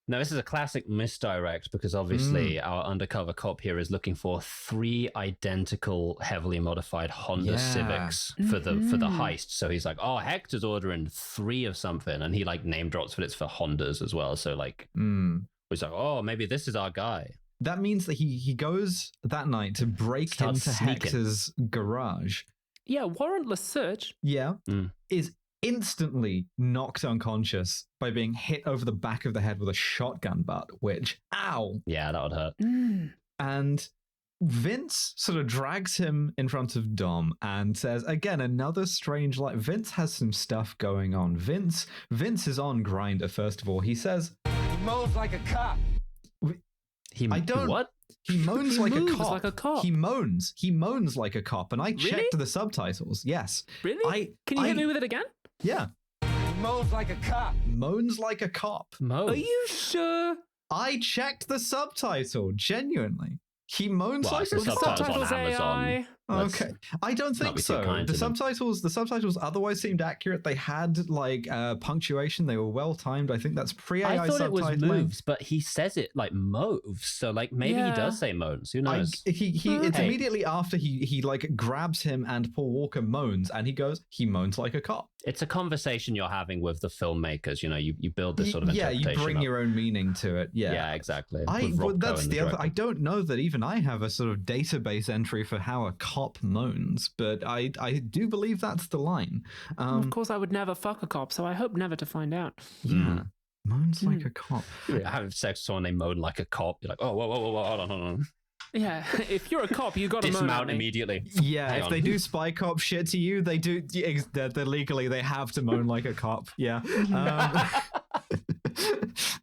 Now, this is a classic misdirect because obviously our undercover cop here is looking for 3 identical, heavily modified Honda Civics for the heist. So he's like, oh, Hector's ordering 3 of something, and he like name drops, but it's for Hondas as well. So like, he's like, oh, maybe this is our guy. That means that he goes that night to break into Hector's garage. Yeah, warrantless search. Yeah, is instantly knocked unconscious by being hit over the back of the head with a shotgun butt, which, ow! Yeah, that would hurt. And Vince sort of drags him in front of Dom and says, again, another strange light. Vince has some stuff going on. Vince is on Grindr, first of all. He says... He moans like a cop. What? He moans like a cop. He moans like a cop. And I checked the subtitles. Yes. Really? Can you hit me with it again? Yeah. He moans like a cop. Moans like a cop. Are you sure? I checked the subtitle, genuinely. He moans like a cop. Subtitles on Amazon. Okay, I don't think so. The subtitles otherwise seemed accurate. They had like punctuation. They were well timed. I think that's pre-AI subtitling. I thought it was moves, but he says it like moves. So like maybe he does say moans. Who knows? It's immediately after he like grabs him and Paul Walker moans, and he goes, he moans like a cop. It's a conversation you're having with the filmmakers. You know, you build this sort of interpretation. You bring your own meaning to it. Yeah, exactly. That's the other. I don't know that even I have a sort of database entry for how a cop moans, but I do believe that's the line. Of course, I would never fuck a cop, so I hope never to find out. Yeah, moans like a cop. Have sex with someone, they moan like a cop. You're like, oh, whoa, hold on. Yeah, if you're a cop, you got to dismount immediatly. Yeah, if they do spy cop shit to you, they do. They're legally, they have to moan like a cop. Yeah.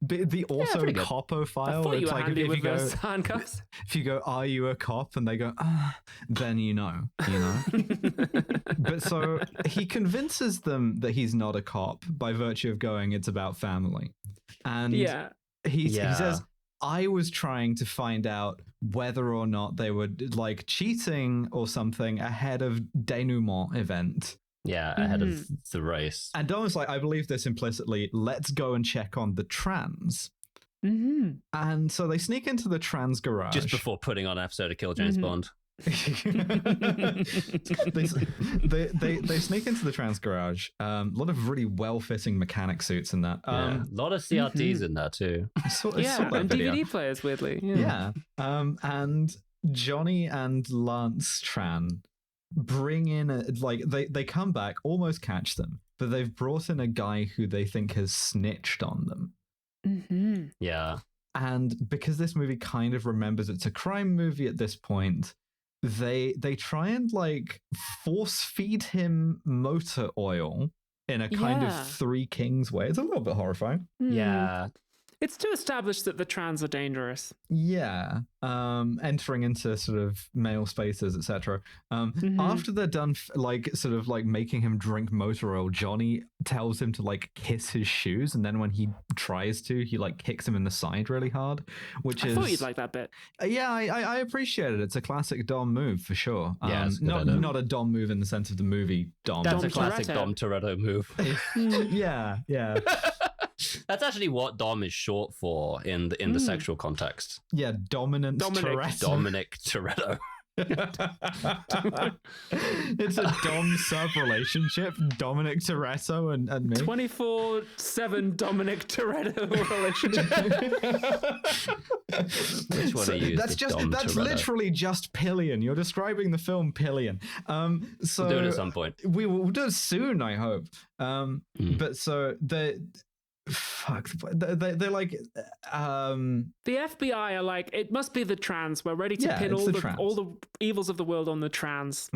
The auto copo file. It's like if you go, are you a cop? And they go, then you know. But so he convinces them that he's not a cop by virtue of going, it's about family. And he says, I was trying to find out whether or not they were like cheating or something ahead of denouement event. Yeah, ahead of the race. And Dom's like, I believe this implicitly. Let's go and check on the trans. And so they sneak into the trans garage. Just before putting on an episode of Kill James Bond. they sneak into the trans garage. A lot of really well-fitting mechanic suits in that. A lot of CRTs in there too. And DVD players, weirdly. Yeah. And Johnny and Lance Tran bring in they come back, almost catch them, but they've brought in a guy who they think has snitched on them. Yeah. And because this movie kind of remembers it's a crime movie at this point, they try and like force feed him motor oil in a kind of Three Kings way. It's a little bit horrifying. Yeah. It's to establish that the trans are dangerous. Yeah. Entering into sort of male spaces, etc. After they're done, sort of making him drink motor oil, Johnny tells him to kiss his shoes, and then when he tries to, he kicks him in the side really hard, which I thought you'd like that bit. Yeah, I appreciate it. It's a classic Dom move for sure. Yeah, not a Dom move in the sense of the movie Dom. That's Dom a classic Toretto. Dom Toretto move. Yeah. That's actually what Dom is short for in the sexual context. Yeah, Dominic Toretto. Dominic Toretto. It's a Dom sub relationship, Dominic Toretto and me. 24/7 Dominic Toretto relationship. Which one are you? That's Toretto? literally just Pillion. You're describing the film Pillion. So We'll do it at some point. We will do it soon, I hope. But so they're like The FBI are like, it must be the trans. We're ready to pin all the evils of the world on the trans,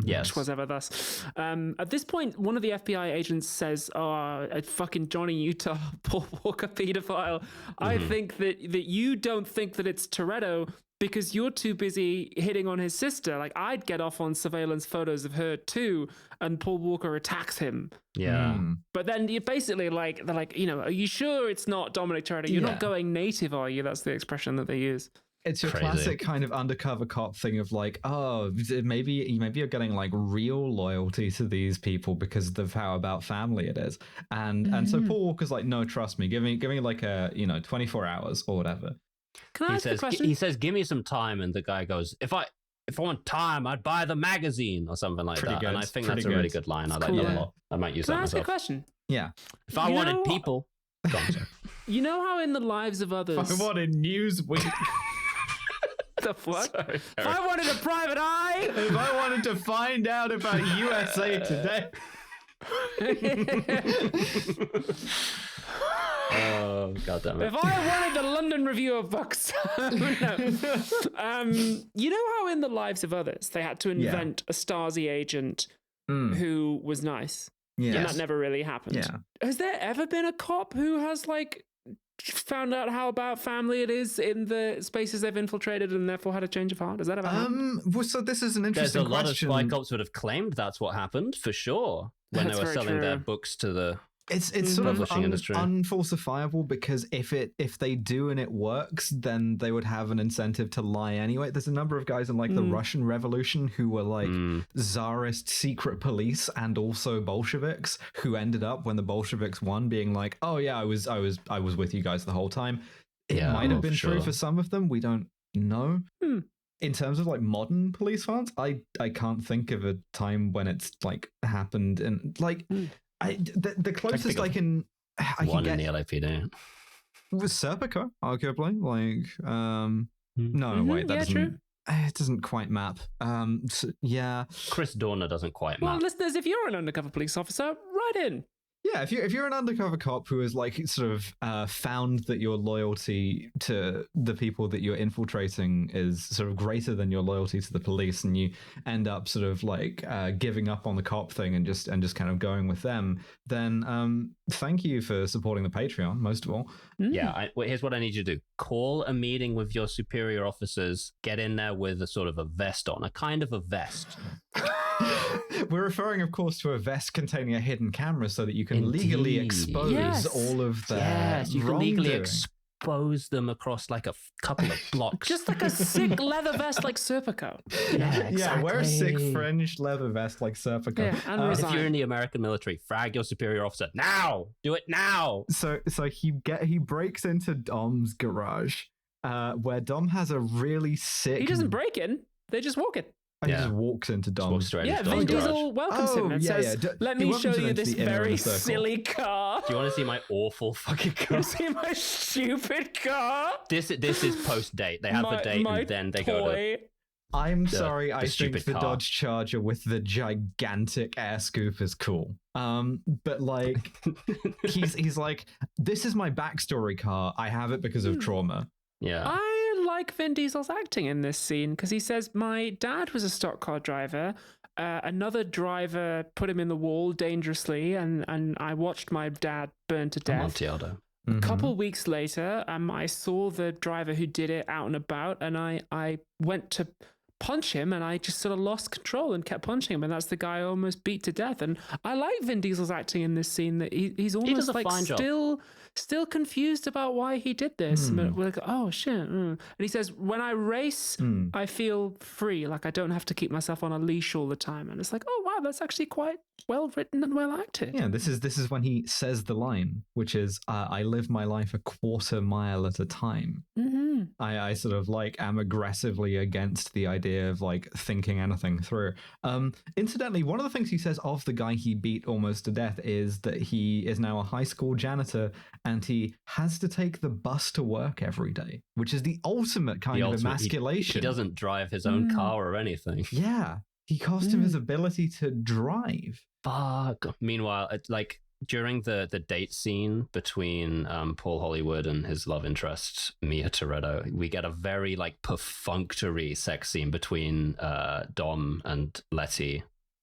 Yes. whatever thus. At this point, one of the FBI agents says, fucking Johnny Utah, Paul Walker pedophile. I think that you don't think that it's Toretto because you're too busy hitting on his sister. Like, I'd get off on surveillance photos of her too. And Paul Walker attacks him. Yeah. But then you basically they're like, are you sure it's not Dominic Toretto? You're not going native, are you? That's the expression that they use. It's your Crazy. classic kind of undercover cop thing of maybe you're getting real loyalty to these people because of how about family it is. And so Paul Walker's like, no, trust me, give me a 24 hours or whatever. Can I ask a question? He says, give me some time. And the guy goes, if I want time, I'd buy the magazine or something like that. Good. And I think that's a really good line. I like that a lot. I might use Can that I ask a myself. question? Yeah. If I wanted people... Go on, sorry. You know how in the lives of others... I wanted Newsweek. The fuck? Sorry, If I wanted a private eye... If I wanted to find out about USA Today... Oh, God damn it. If I wanted the London Review of Books... No. You know how in the lives of others they had to invent a Stasi agent who was nice? Yes. And that never really happened. Yeah. Has there ever been a cop who has found out how about family it is in the spaces they've infiltrated and therefore had a change of heart? Has that ever happened? Well, so this is an There's interesting a lot question. of spy cops would have claimed that's what happened, for sure, when That's they were very selling their true. books to the... It's sort of publishing industry. unfalsifiable because if they do and it works, then they would have an incentive to lie anyway. There's a number of guys in the Russian Revolution who were Tsarist secret police and also Bolsheviks who ended up when the Bolsheviks won being like, oh yeah, I was with you guys the whole time. It might have been true for some of them. We don't know. In terms of modern police files, I can't think of a time when it's happened and the closest I can One get in the LAPD. was Serpico, arguably. No, wait, that doesn't. true. It doesn't quite map. Yeah, Chris Dorner doesn't quite Well, map. listeners, if you're an undercover police officer, write in. yeah. If you're an undercover cop who has sort of found that your loyalty to the people that you're infiltrating is sort of greater than your loyalty to the police, and you end up sort of giving up on the cop thing and just kind of going with them, then thank you for supporting the Patreon most of all. Yeah, here's what I need you to do. Call a meeting with your superior officers, get in there with a sort of a vest on, a kind of a vest. We're referring, of course, to a vest containing a hidden camera so that you can legally expose Yes. all of their Yes, you can legally wrongdoing. expose them across a couple of blocks. Just like a sick leather vest like Serpico. Yeah, wear a sick fringed leather vest like Serpico. Yeah, and if resign. you're in the American military, frag your superior officer now. Do it now. So he breaks into Dom's garage, where Dom has a really sick. He doesn't break in. They just walk in. He just walks into Dom's. Walks straight Yeah, into Vin Dom's garage. Diesel welcomes him and says, let He me welcomes show him you into this the inner very circle. silly car. Do you want to see my awful fucking car? You see my stupid car? This is post date. They have a date and then they go to. I'm sorry, I think stupid the car. Dodge Charger with the gigantic air scoop is cool. But he's like, this is my backstory car. I have it because of trauma. Yeah. I like Vin Diesel's acting in this scene because he says, my dad was a stock car driver. Another driver put him in the wall dangerously, and I watched my dad burn to death. Amontillado. A couple weeks later, I saw the driver who did it out and about, and I went to punch him, and I just sort of lost control and kept punching him, and that's the guy I almost beat to death. And I like Vin Diesel's acting in this scene, that he's almost like still confused about why he did this. But we're like, oh shit. And he says, when I race, I feel free, like I don't have to keep myself on a leash all the time. And it's like, oh wow, that's actually quite well written and well acted. Yeah, this is when he says the line, which is, I live my life a quarter mile at a time. I sort of like am aggressively against the idea of like thinking anything through. Incidentally, one of the things he says of the guy he beat almost to death is that he is now a high school janitor and he has to take the bus to work every day, which is the ultimate kind of emasculation. He doesn't drive his own car or anything. Yeah, he cost him his ability to drive. Fuck. Meanwhile, like during the date scene between Paul Hollywood and his love interest Mia Toretto, we get a very like perfunctory sex scene between Dom and Letty.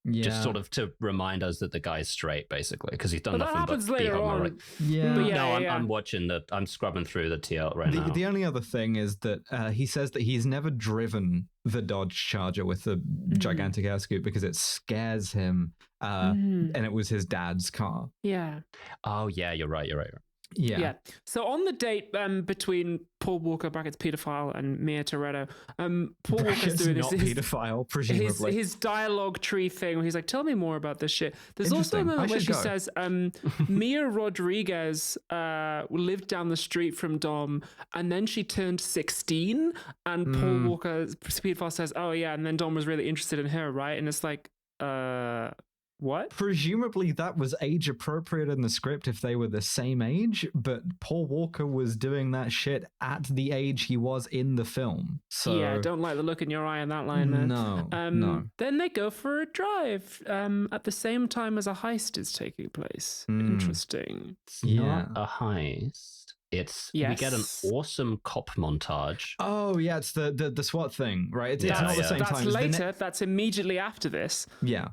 Yeah. Just sort of to remind us that the guy's straight, basically, because he's done nothing but beat Homer. Right? Yeah. I'm watching I'm scrubbing through the TL right now. The only other thing is that he says that he's never driven the Dodge Charger with the gigantic air scoop because it scares him, and it was his dad's car. Yeah. Oh yeah, you're right. Yeah. So on the date between Paul Walker brackets pedophile and Mia Toretto, Paul Walker's doing this. Not pedophile, presumably. His dialogue tree thing where he's like, "Tell me more about this shit." There's also a moment where she says, "Mia Rodriguez lived down the street from Dom, and then she turned 16." And Paul Walker, pedophile, says, "Oh yeah," and then Dom was really interested in her, right? And it's like, what? Presumably that was age appropriate in the script if they were the same age, but Paul Walker was doing that shit at the age he was in the film. So yeah, don't like the look in your eye on that line, man. No. Then they go for a drive at the same time as a heist is taking place. Interesting. Not a heist. We get an awesome cop montage. Oh yeah, it's the SWAT thing, right? It's not the same time. That's later. That's immediately after this. Yeah.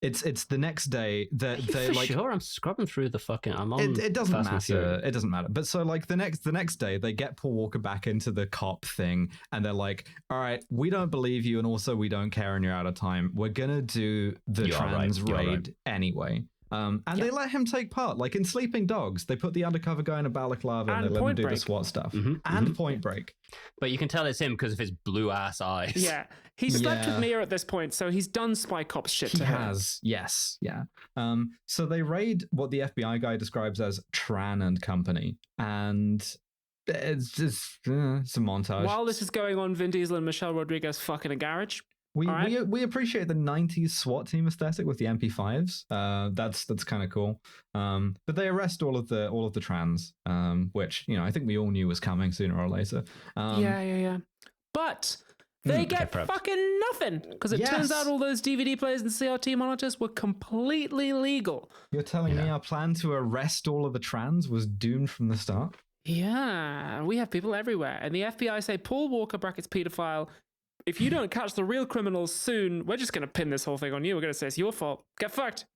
It's the next day that they like. Sure, I'm scrubbing through the fucking. I'm on. It doesn't matter. It doesn't matter. But so like the next day they get Paul Walker back into the cop thing, and they're like, "All right, we don't believe you, and also we don't care, and you're out of time. We're gonna do the trans raid anyway." And they let him take part, like in Sleeping Dogs. They put the undercover guy in a balaclava and they let him do the SWAT stuff. And Point Break. But you can tell it's him because of his blue ass eyes. Yeah. He slept with Mia at this point, so he's done spy cop shit to her. He has, yes. Yeah. So they raid what the FBI guy describes as Tran and Company. And it's just it's a montage. While this is going on, Vin Diesel and Michelle Rodriguez fuck in a garage. We appreciate the 90s SWAT team aesthetic with the MP5s. That's kind of cool. But they arrest all of the trans, which I think we all knew was coming sooner or later. Yeah. But they get fucking nothing because it turns out all those DVD players and CRT monitors were completely legal. You're telling me our plan to arrest all of the trans was doomed from the start? Yeah, we have people everywhere, and the FBI say Paul Walker brackets pedophile. If you don't catch the real criminals soon, we're just going to pin this whole thing on you. We're going to say it's your fault. Get fucked.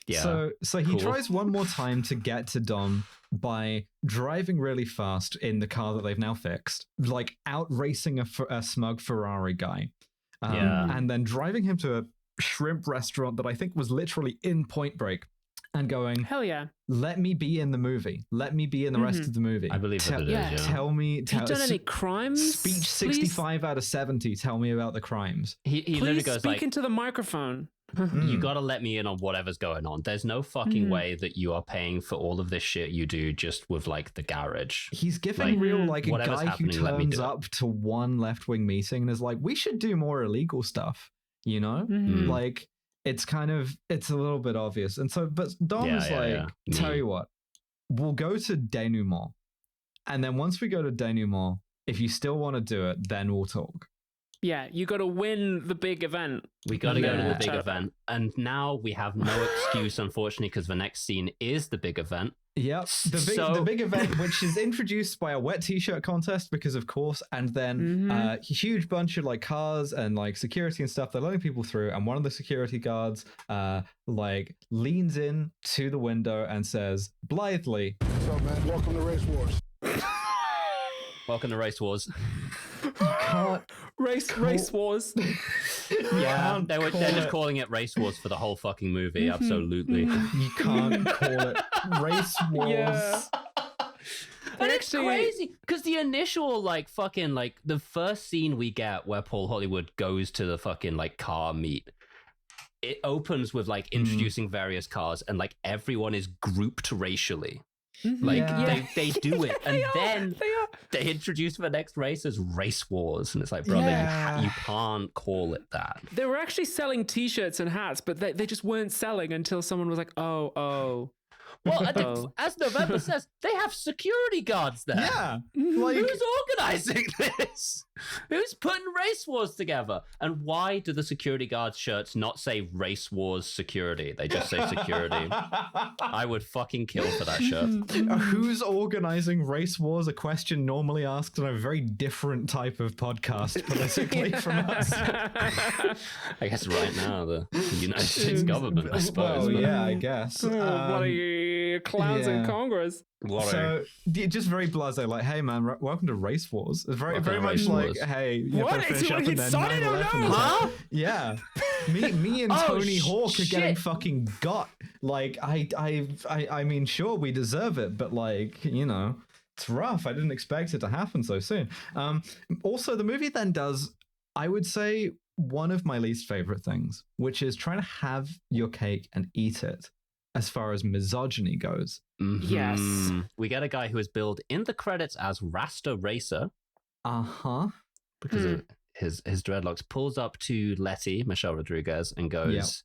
Yeah. So he tries one more time to get to Dom by driving really fast in the car that they've now fixed, like out racing a smug Ferrari guy. And then driving him to a shrimp restaurant that I think was literally in Point Break and going, hell yeah, let me be in the movie. Let me be in the rest of the movie. I believe that it is. Tell me. Have you done any crimes? Speech 65 out of 70. Tell me about the crimes. He literally goes speak into the microphone. You got to let me in on whatever's going on. There's no fucking way that you are paying for all of this shit you do just with like the garage. He's giving a guy who turns up to one left-wing meeting and is like, we should do more illegal stuff, like it's a little bit obvious. And so, but Dom is tell you what, we'll go to denouement. And then once we go to denouement, if you still want to do it, then we'll talk. Yeah, you got to win the big event. We got to go to the big event. And now we have no excuse, unfortunately, because the next scene is the big event. Yep, the big event, which is introduced by a wet t-shirt contest, because of course, and then a huge bunch of like cars and like security and stuff. They're letting people through, and one of the security guards like leans in to the window and says blithely, What's up, man? Welcome to Race Wars. Welcome to Race Wars. You can't race wars. Yeah, they're just calling it Race Wars for the whole fucking movie. Absolutely. You can't call it Race Wars. Yeah. And it's crazy because the initial the first scene we get where Paul Hollywood goes to the fucking car meet, it opens with introducing various cars and everyone is grouped racially. They do it, and then they introduce the next race as Race Wars, and it's like, brother, you can't call it that. They were actually selling T-shirts and hats, but they just weren't selling until someone was like, oh. Well, as November says, they have security guards there. Yeah. Who's organizing this? Who's putting Race Wars together? And why do the security guards' shirts not say Race Wars Security? They just say security. I would fucking kill for that shirt. Who's organizing Race Wars? A question normally asked on a very different type of podcast politically from us. I guess right now, the United States government, I suppose. Well, yeah, I guess. Bloody clowns in Congress. So just very blasé, hey man, welcome to Race Wars. It's very much hey, you what? Finish up and then I don't know. Huh? Yeah, me and Tony Hawk are getting fucking got. I mean, sure, we deserve it, but it's rough. I didn't expect it to happen so soon. Also, the movie then does, I would say, one of my least favorite things, which is trying to have your cake and eat it. As far as misogyny goes. Mm-hmm. Yes. We get a guy who is billed in the credits as Rasta Racer. Uh-huh. Because of his dreadlocks. Pulls up to Letty, Michelle Rodriguez, and goes,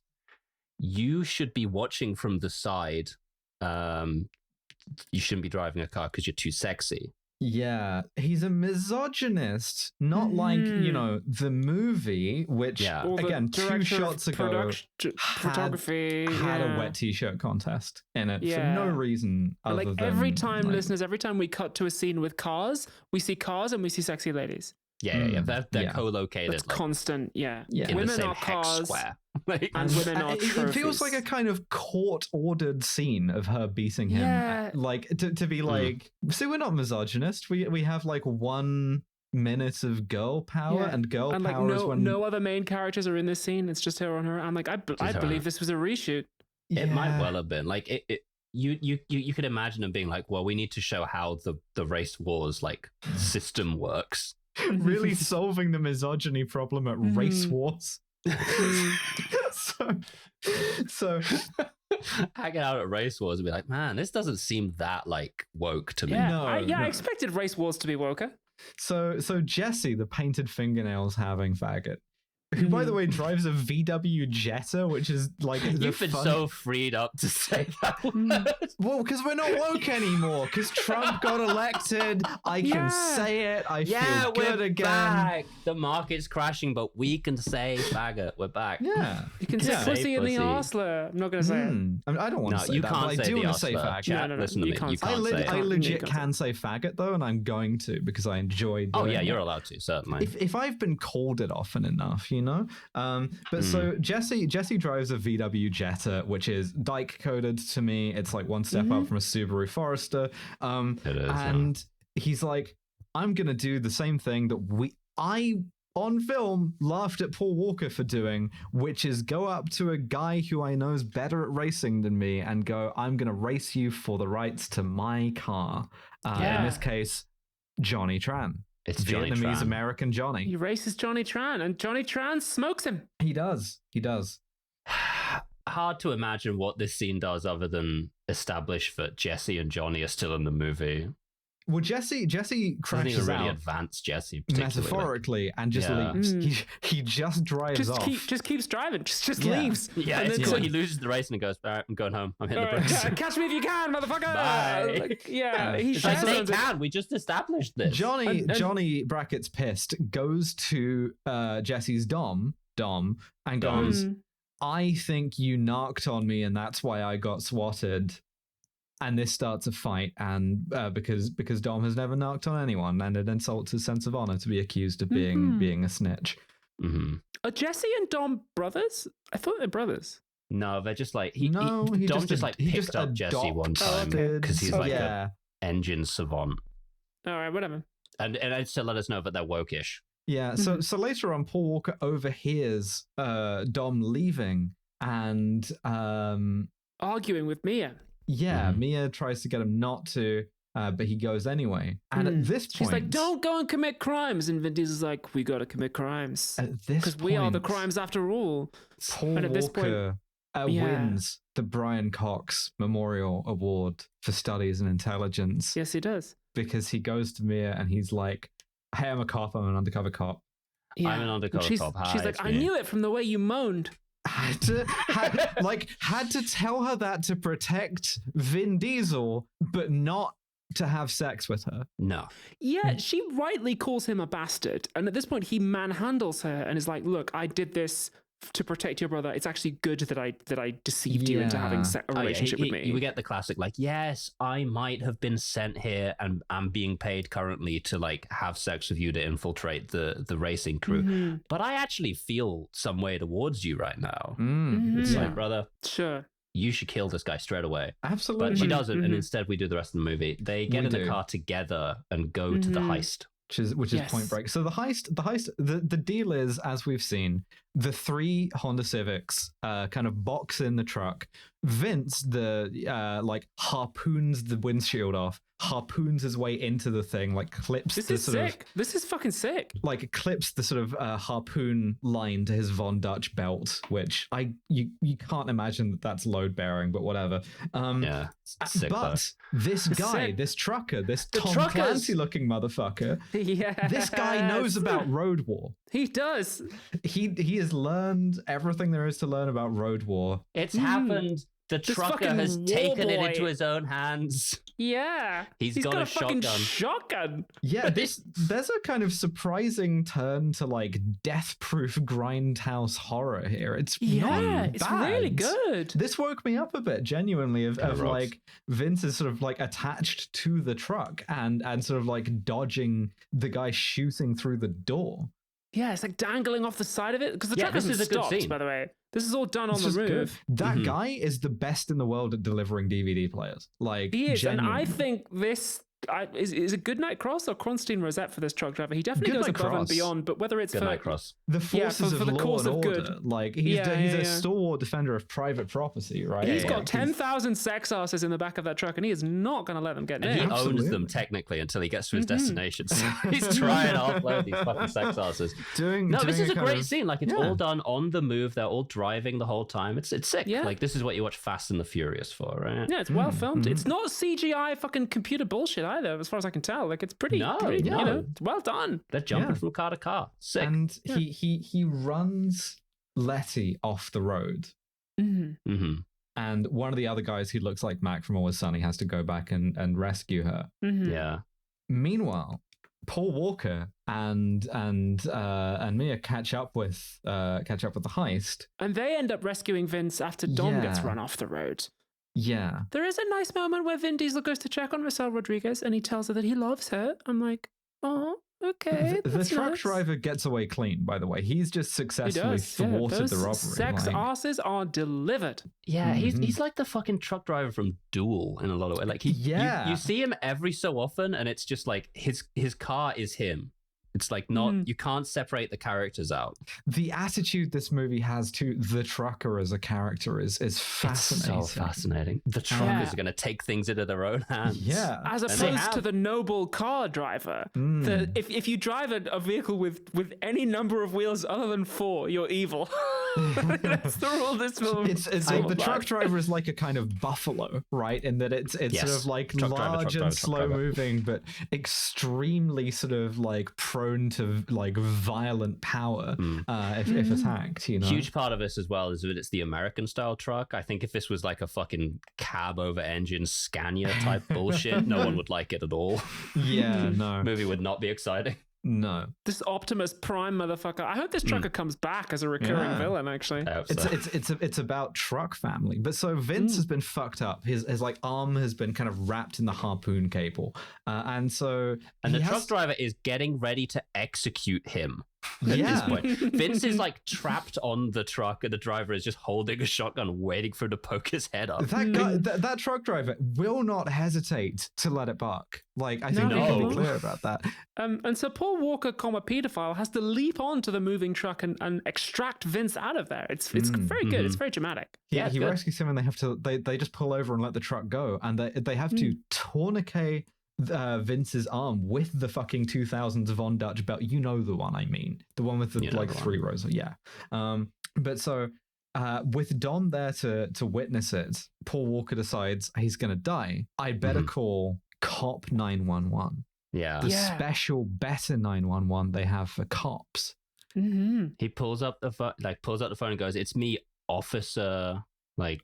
you should be watching from the side. You shouldn't be driving a car because you're too sexy. Yeah, he's a misogynist, not the movie, which again 2 shots ago photography had a wet t-shirt contest in it for no reason other than every time listeners, every time we cut to a scene with cars, we see cars and we see sexy ladies. They're co-located. It's constant. In women the same are cars. Square. And women are trophies. It feels like a kind of court-ordered scene of her beating him. To be see, we're not misogynist. We have 1 minute of girl power, and girl power is when no other main characters are in this scene. It's just her on her. I'm I believe this was a reshoot. It might well have been you could imagine them being well, we need to show how the race wars system works. Really solving the misogyny problem at Race Wars. so hanging out at Race Wars and be like, man, this doesn't seem that woke to me. I expected Race Wars to be woker. So Jesse, the painted fingernails having faggot, who by the way drives a VW Jetta, which is you've been so freed up to say that word. Well, because we're not woke anymore, because Trump got elected. I can say it. I feel good again. Back. The market's crashing, but we can say faggot. We're back. Yeah, you can say pussy in the arsler. I'm not going to say it. I mean, I don't want to say you that, can't but I say do the want to say faggot. No, listen to me. You can't say it. I legit can say faggot though, and I'm going to because I enjoy doing it. You're allowed to, certainly. If I've been called it often enough, so Jesse drives a VW Jetta, which is dyke coded to me. It's 1 step up from a Subaru Forester. It is, and he's like, I'm gonna do the same thing that I on film laughed at Paul Walker for doing, which is go up to a guy who I know is better at racing than me and go, I'm gonna race you for the rights to my car. In this case, Johnny Tran. It's Vietnamese American Johnny. He races Johnny Tran, and Johnny Tran smokes him. He does. Hard to imagine what this scene does other than establish that Jesse and Johnny are still in the movie. Well, Jesse crashes really out advanced Jesse, metaphorically, and just leaves. He just drives off. Just keeps driving. Just leaves. Yeah, and then he loses the race and he goes, all right, I'm going home. I'm hitting the brakes. Catch me if you can, motherfucker. Bye. He they can. We just established this. Johnny brackets pissed goes to Jesse's Dom and goes, I think you narked on me and that's why I got swatted. And this starts a fight, and because Dom has never narked on anyone, and it insults his sense of honor to be accused of being a snitch. Are Jesse and Dom brothers? I thought they're brothers. No, they're just like Dom just picked up Jesse one time because he's like a engine savant. All right, whatever. And it's to let us know that they're woke-ish. Yeah, so later on, Paul Walker overhears Dom leaving and arguing with Mia. Yeah, Mia tries to get him not to, but he goes anyway. And at this point, she's like, "Don't go and commit crimes." And Vin Diesel's like, "We got to commit crimes at this because we are the crimes after all." Paul Walker wins the Brian Cox Memorial Award for Studies in Intelligence. Yes, he does. Because he goes to Mia and he's like, "Hey, I'm a cop. I'm an undercover cop." Yeah. I'm an undercover cop. Hi, she's like, "I knew it from the way you moaned." Had to tell her that to protect Vin Diesel, but not to have sex with her. No. Yeah, she rightly calls him a bastard. And at this point, he manhandles her and is like, "Look, I did this to protect your brother. It's actually good that I deceived you into having a relationship with me." You get the classic, like, "Yes, I might have been sent here and I'm being paid currently to like have sex with you to infiltrate the racing crew. But I actually feel some way towards you right now." It's like, brother, sure, you should kill this guy straight away. Absolutely. But she doesn't, and instead we do the rest of the movie. They get in the car together and go to the heist. Which is Point Break. So the heist, the deal is, as we've seen, the 3 Honda Civics kind of box in the truck. Vince, harpoons the windshield off, harpoons his way into the thing, like clips this is fucking sick. Like clips the sort of harpoon line to his Von Dutch belt, which you can't imagine that that's load bearing, but whatever. Sick, but this guy, this trucker, this Tom Clancy looking motherfucker, this guy knows about road war. He does. He has learned everything there is to learn about road war. It's happened. The trucker has taken it into his own hands. Yeah. He's got a fucking shotgun. Yeah, there's a kind of surprising turn to like death-proof grindhouse horror here. It's it's really good. This woke me up a bit, genuinely, of like Vince is sort of like attached to the truck and sort of like dodging the guy shooting through the door. Yeah, it's like dangling off the side of it because the truck hasn't stopped, by the way. This is all done on the move. That guy is the best in the world at delivering DVD players. Like, he is, genuinely. And I think this is a Goodnight Cross or Kronstein Rosette for this truck driver. He definitely goes above and beyond, but whether it's Goodnight Cross. The forces for of the law cause and of order. good. Like he's a stalwart defender of private property, right? He's got 10,000 sex asses in the back of that truck, and he is not going to let them get near. And he owns them technically until he gets to his destination. So he's trying to offload these fucking sex asses. This is a great scene. Like, it's all done on the move. They're all driving the whole time. It's sick. Yeah. Like, this is what you watch Fast and the Furious for, right? Yeah, it's well filmed. It's not CGI fucking computer bullshit either, as far as I can tell. Like, it's pretty, you know, it's well done. They're jumping from car to car. Sick. And he runs Letty off the road. And one of the other guys who looks like Mac from Always Sunny has to go back and rescue her. Yeah. Meanwhile, Paul Walker and Mia catch up with the heist, and they end up rescuing Vince after Dom gets run off the road. Yeah. There is a nice moment where Vin Diesel goes to check on Marcel Rodriguez and he tells her that he loves her. I'm like, oh, okay. The truck driver gets away clean, by the way. He's just successfully thwarted the robbery. Sex asses are delivered. Yeah, he's like the fucking truck driver from Duel in a lot of ways. Like, you see him every so often, and it's just like his car is him. It's like you can't separate the characters out. The attitude this movie has to the trucker as a character is fascinating. It's so fascinating. The truckers are going to take things into their own hands. Yeah. As opposed to the noble car driver. If you drive a vehicle with any number of wheels other than 4, you're evil. That's the rule of this film. The truck driver is like a kind of buffalo, right? In that it's sort of like large and slow moving, but extremely sort of like prone to like violent power if attacked, you know. Huge part of this as well is that it's the American style truck. I think if this was like a fucking cab over engine Scania type bullshit, no one would like it at all. Yeah, no. Movie would not be exciting. No. This Optimus Prime motherfucker. I hope this trucker comes back as a recurring villain, actually. It's about truck family. But so Vince has been fucked up. His like arm has been kind of wrapped in the harpoon cable. And the truck driver is getting ready to execute him. At this point. Vince is like trapped on the truck, and the driver is just holding a shotgun, waiting for him to poke his head up. That guy, that truck driver will not hesitate to let it bark. Like, I think we can be clear about that. And so Paul Walker, pedophile, has to leap onto the moving truck and extract Vince out of there. It's very good. It's very dramatic. He rescues him, and they just pull over and let the truck go, and they have to tourniquet Vince's arm with the fucking 2000s Von Dutch belt. You know the one I mean, the one with the three rows. But so with Don there to witness it, Paul Walker decides he's gonna die. I better call Cop 911. The special better 911 they have for cops. He pulls up the phone and goes, "It's me, Officer Brian.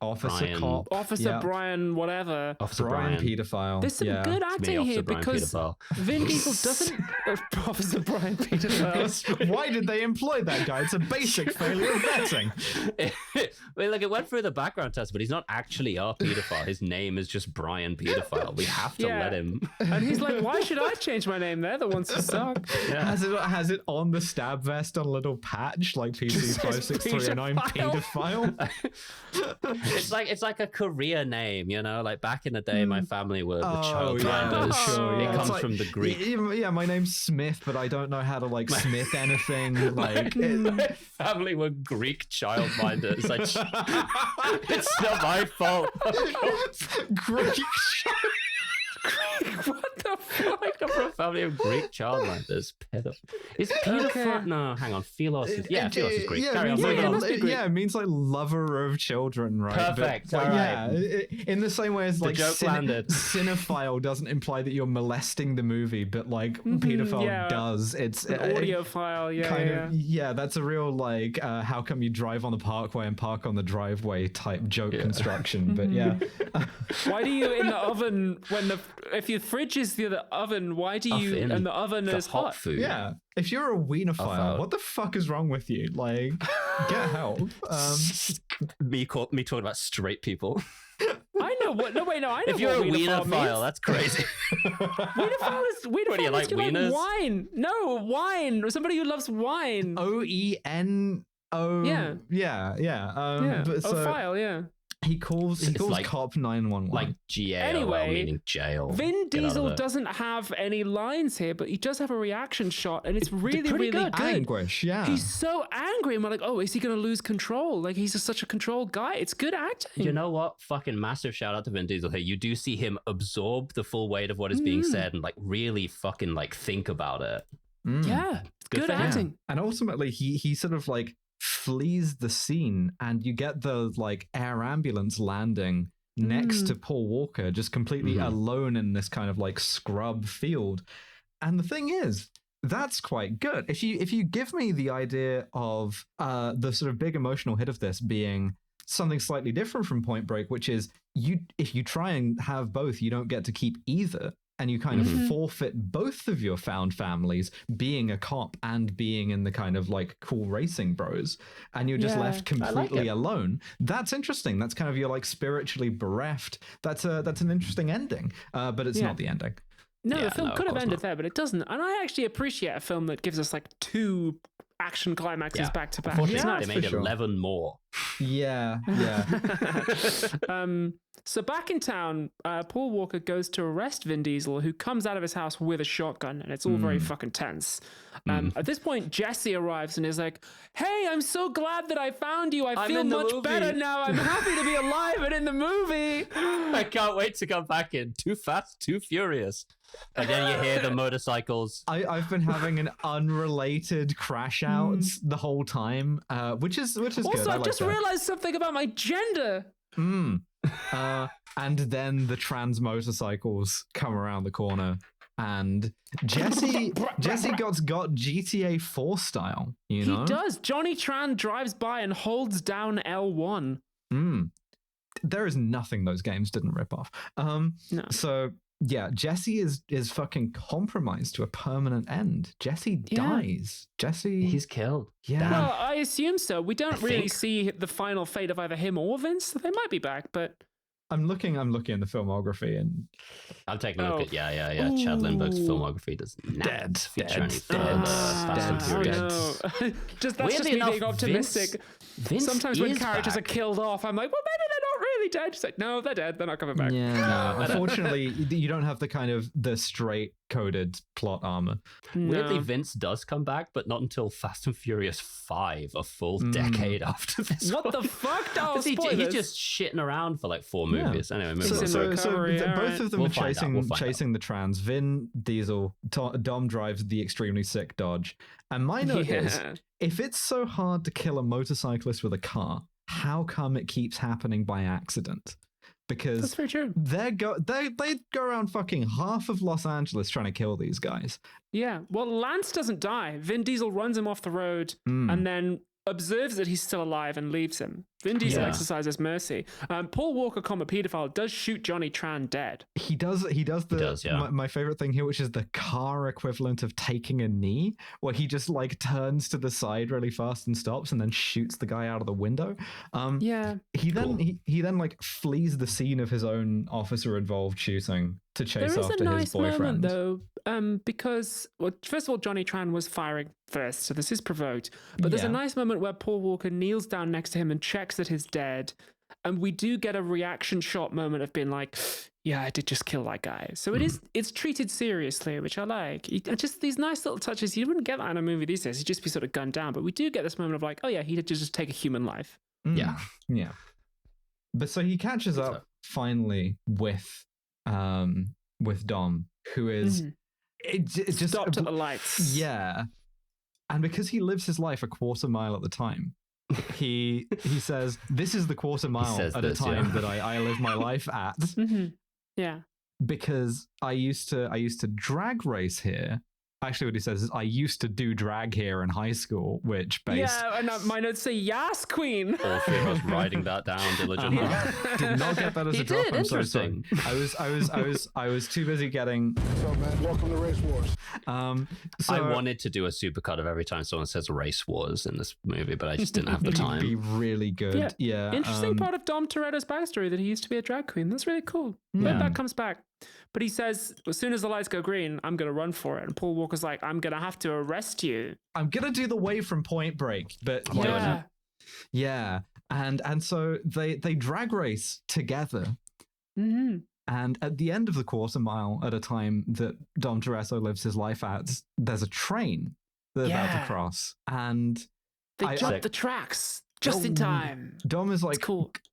Officer Brian, whatever. Officer Brian pedophile. There's some good acting here because Vin Diesel doesn't. Officer Brian pedophile. Why did they employ that guy? It's a basic failure of vetting. It went through the background test, but he's not actually a pedophile. His name is just Brian pedophile. We have to let him. And he's like, "Why should I change my name? They're the ones who suck." Has it on the stab vest on a little patch like PC 56309 pedophile? It's like a career name, you know. Like back in the day, my family were the childminders. It comes from the Greek. Yeah, my name's Smith, but I don't know how to like Smith anything. Like my family were Greek childminders. It's not my fault. Greek. What the fuck? I come from a family of Greek childminders. Is pedophile? No, hang on. Philos is Greek. Carry on. It means like lover of children, right? Perfect. But in the same way as like cinephile doesn't imply that you're molesting the movie, but like pedophile does. It's an audiophile. That's a real like how come you drive on the parkway and park on the driveway type joke construction. But why do you in the oven if your fridge is the oven, why do you and the oven is hot food? Yeah. If you're a wienerphile, what the fuck is wrong with you? Like, get help. Me talking about straight people. I know what. No, wait, no. I know. If you're a wienerphile, that's crazy. Wienerphile is what do you like? Wieners? Like wine? No, wine. Or somebody who loves wine. OENO. File. Yeah. He calls like, Cop 911. Like G-A-O-L, meaning jail. Vin Diesel doesn't have any lines here, but he does have a reaction shot, and it's really, really good. Anguish, yeah. He's so angry, and we're like, oh, is he going to lose control? Like, he's such a controlled guy. It's good acting. You know what? Fucking massive shout out to Vin Diesel here. You do see him absorb the full weight of what is being said and, like, really fucking, like, think about it. Yeah, good acting. Yeah. And ultimately, he sort of, like, flees the scene, and you get the like air ambulance landing next to Paul Walker, just completely alone in this kind of like scrub field. And the thing is, that's quite good. If you give me the idea of the sort of big emotional hit of this being something slightly different from Point Break, which is if you try and have both, you don't get to keep either. And you kind of forfeit both of your found families, being a cop and being in the kind of like cool racing bros, and you're just left completely alone. That's interesting. That's kind of you're like spiritually bereft. That's an interesting ending, but it's not the ending. No, the film could have ended there, but it doesn't. And I actually appreciate a film that gives us like two action climaxes back to back. They made 11 more. Yeah. So back in town, Paul Walker goes to arrest Vin Diesel, who comes out of his house with a shotgun, and it's all very fucking tense. At this point, Jesse arrives and is like, "Hey, I'm so glad that I found you. I feel much better now. I'm happy to be alive and in the movie. I can't wait to come back in. Too fast, too furious." And then you hear the motorcycles. I've been having an unrelated crash out the whole time, which is good. Also, I just realized something about my gender. And then the trans motorcycles come around the corner, and Jesse got GTA 4 style. You know, he does. Johnny Tran drives by and holds down L1. There is nothing those games didn't rip off. No. So yeah, Jesse is fucking compromised to a permanent end. Jesse dies. He's killed. Yeah. Well, I assume so. We don't really see the final fate of either him or Vince. They might be back, but I'm looking in the filmography, and I'm taking a look at Chad Lindbergh's filmography does not feature any Fast and Furious. That's just me being optimistic. Vince Sometimes when characters back. are killed off, I'm like, well, maybe they're not really dead. Just like, no, they're dead. They're not coming back. Yeah, no. Unfortunately, you don't have the straight coded plot armor. Weirdly, Vince does come back, but not until Fast and Furious 5, a full decade after this. What the fuck? No, he's just shitting around for like 4 movies. Anyway, both of them are chasing the trans. Vin Diesel, Dom drives the extremely sick Dodge. And my note is, if it's so hard to kill a motorcyclist with a car, how come it keeps happening by accident? Because that's very true. They go around fucking half of Los Angeles trying to kill these guys. Yeah. Well, Lance doesn't die. Vin Diesel runs him off the road and then observes that he's still alive and leaves him. Vin Diesel exercises mercy. Paul Walker, pedophile, does shoot Johnny Tran dead. He does. My favorite thing here, which is the car equivalent of taking a knee, where he just like turns to the side really fast and stops, and then shoots the guy out of the window. He then like flees the scene of his own officer-involved shooting to chase after his boyfriend. There is a nice moment though, because first of all, Johnny Tran was firing first, so this is provoked. But there's a nice moment where Paul Walker kneels down next to him and checks that he's dead, and we do get a reaction shot moment of being like, yeah, I did just kill that guy. So it's treated seriously, which I like. Just these nice little touches. You wouldn't get that in a movie these days. He'd just be sort of gunned down. But we do get this moment of like, oh yeah, he did just take a human life. Yeah. But so he catches up finally with Dom, who is just stopped at the lights. Yeah. And because he lives his life a quarter mile at the time, he says, this is the quarter mile at a time that I live my life at. Yeah. Because I used to drag race here. Actually, what he says is, I used to do drag here in high school, which based... Yeah, and my notes say, yes, queen. All three of us writing that down diligently. Did not get that as a drop. I'm so sorry. I was too busy getting... What's up, man? Welcome to Race Wars. I wanted to do a supercut of every time someone says Race Wars in this movie, but I just didn't have the time. It'd be really good. Yeah. Interesting part of Dom Toretto's backstory that he used to be a drag queen. That's really cool. But that comes back. But he says, as soon as the lights go green, I'm going to run for it. And Paul Walker's like, I'm going to have to arrest you. I'm going to do the way from Point Break. But yeah. And so they drag race together. Mm-hmm. And at the end of the quarter mile at a time that Dom Toretto lives his life at, there's a train that's about to cross. And they jump the tracks. Just in time. Dom is like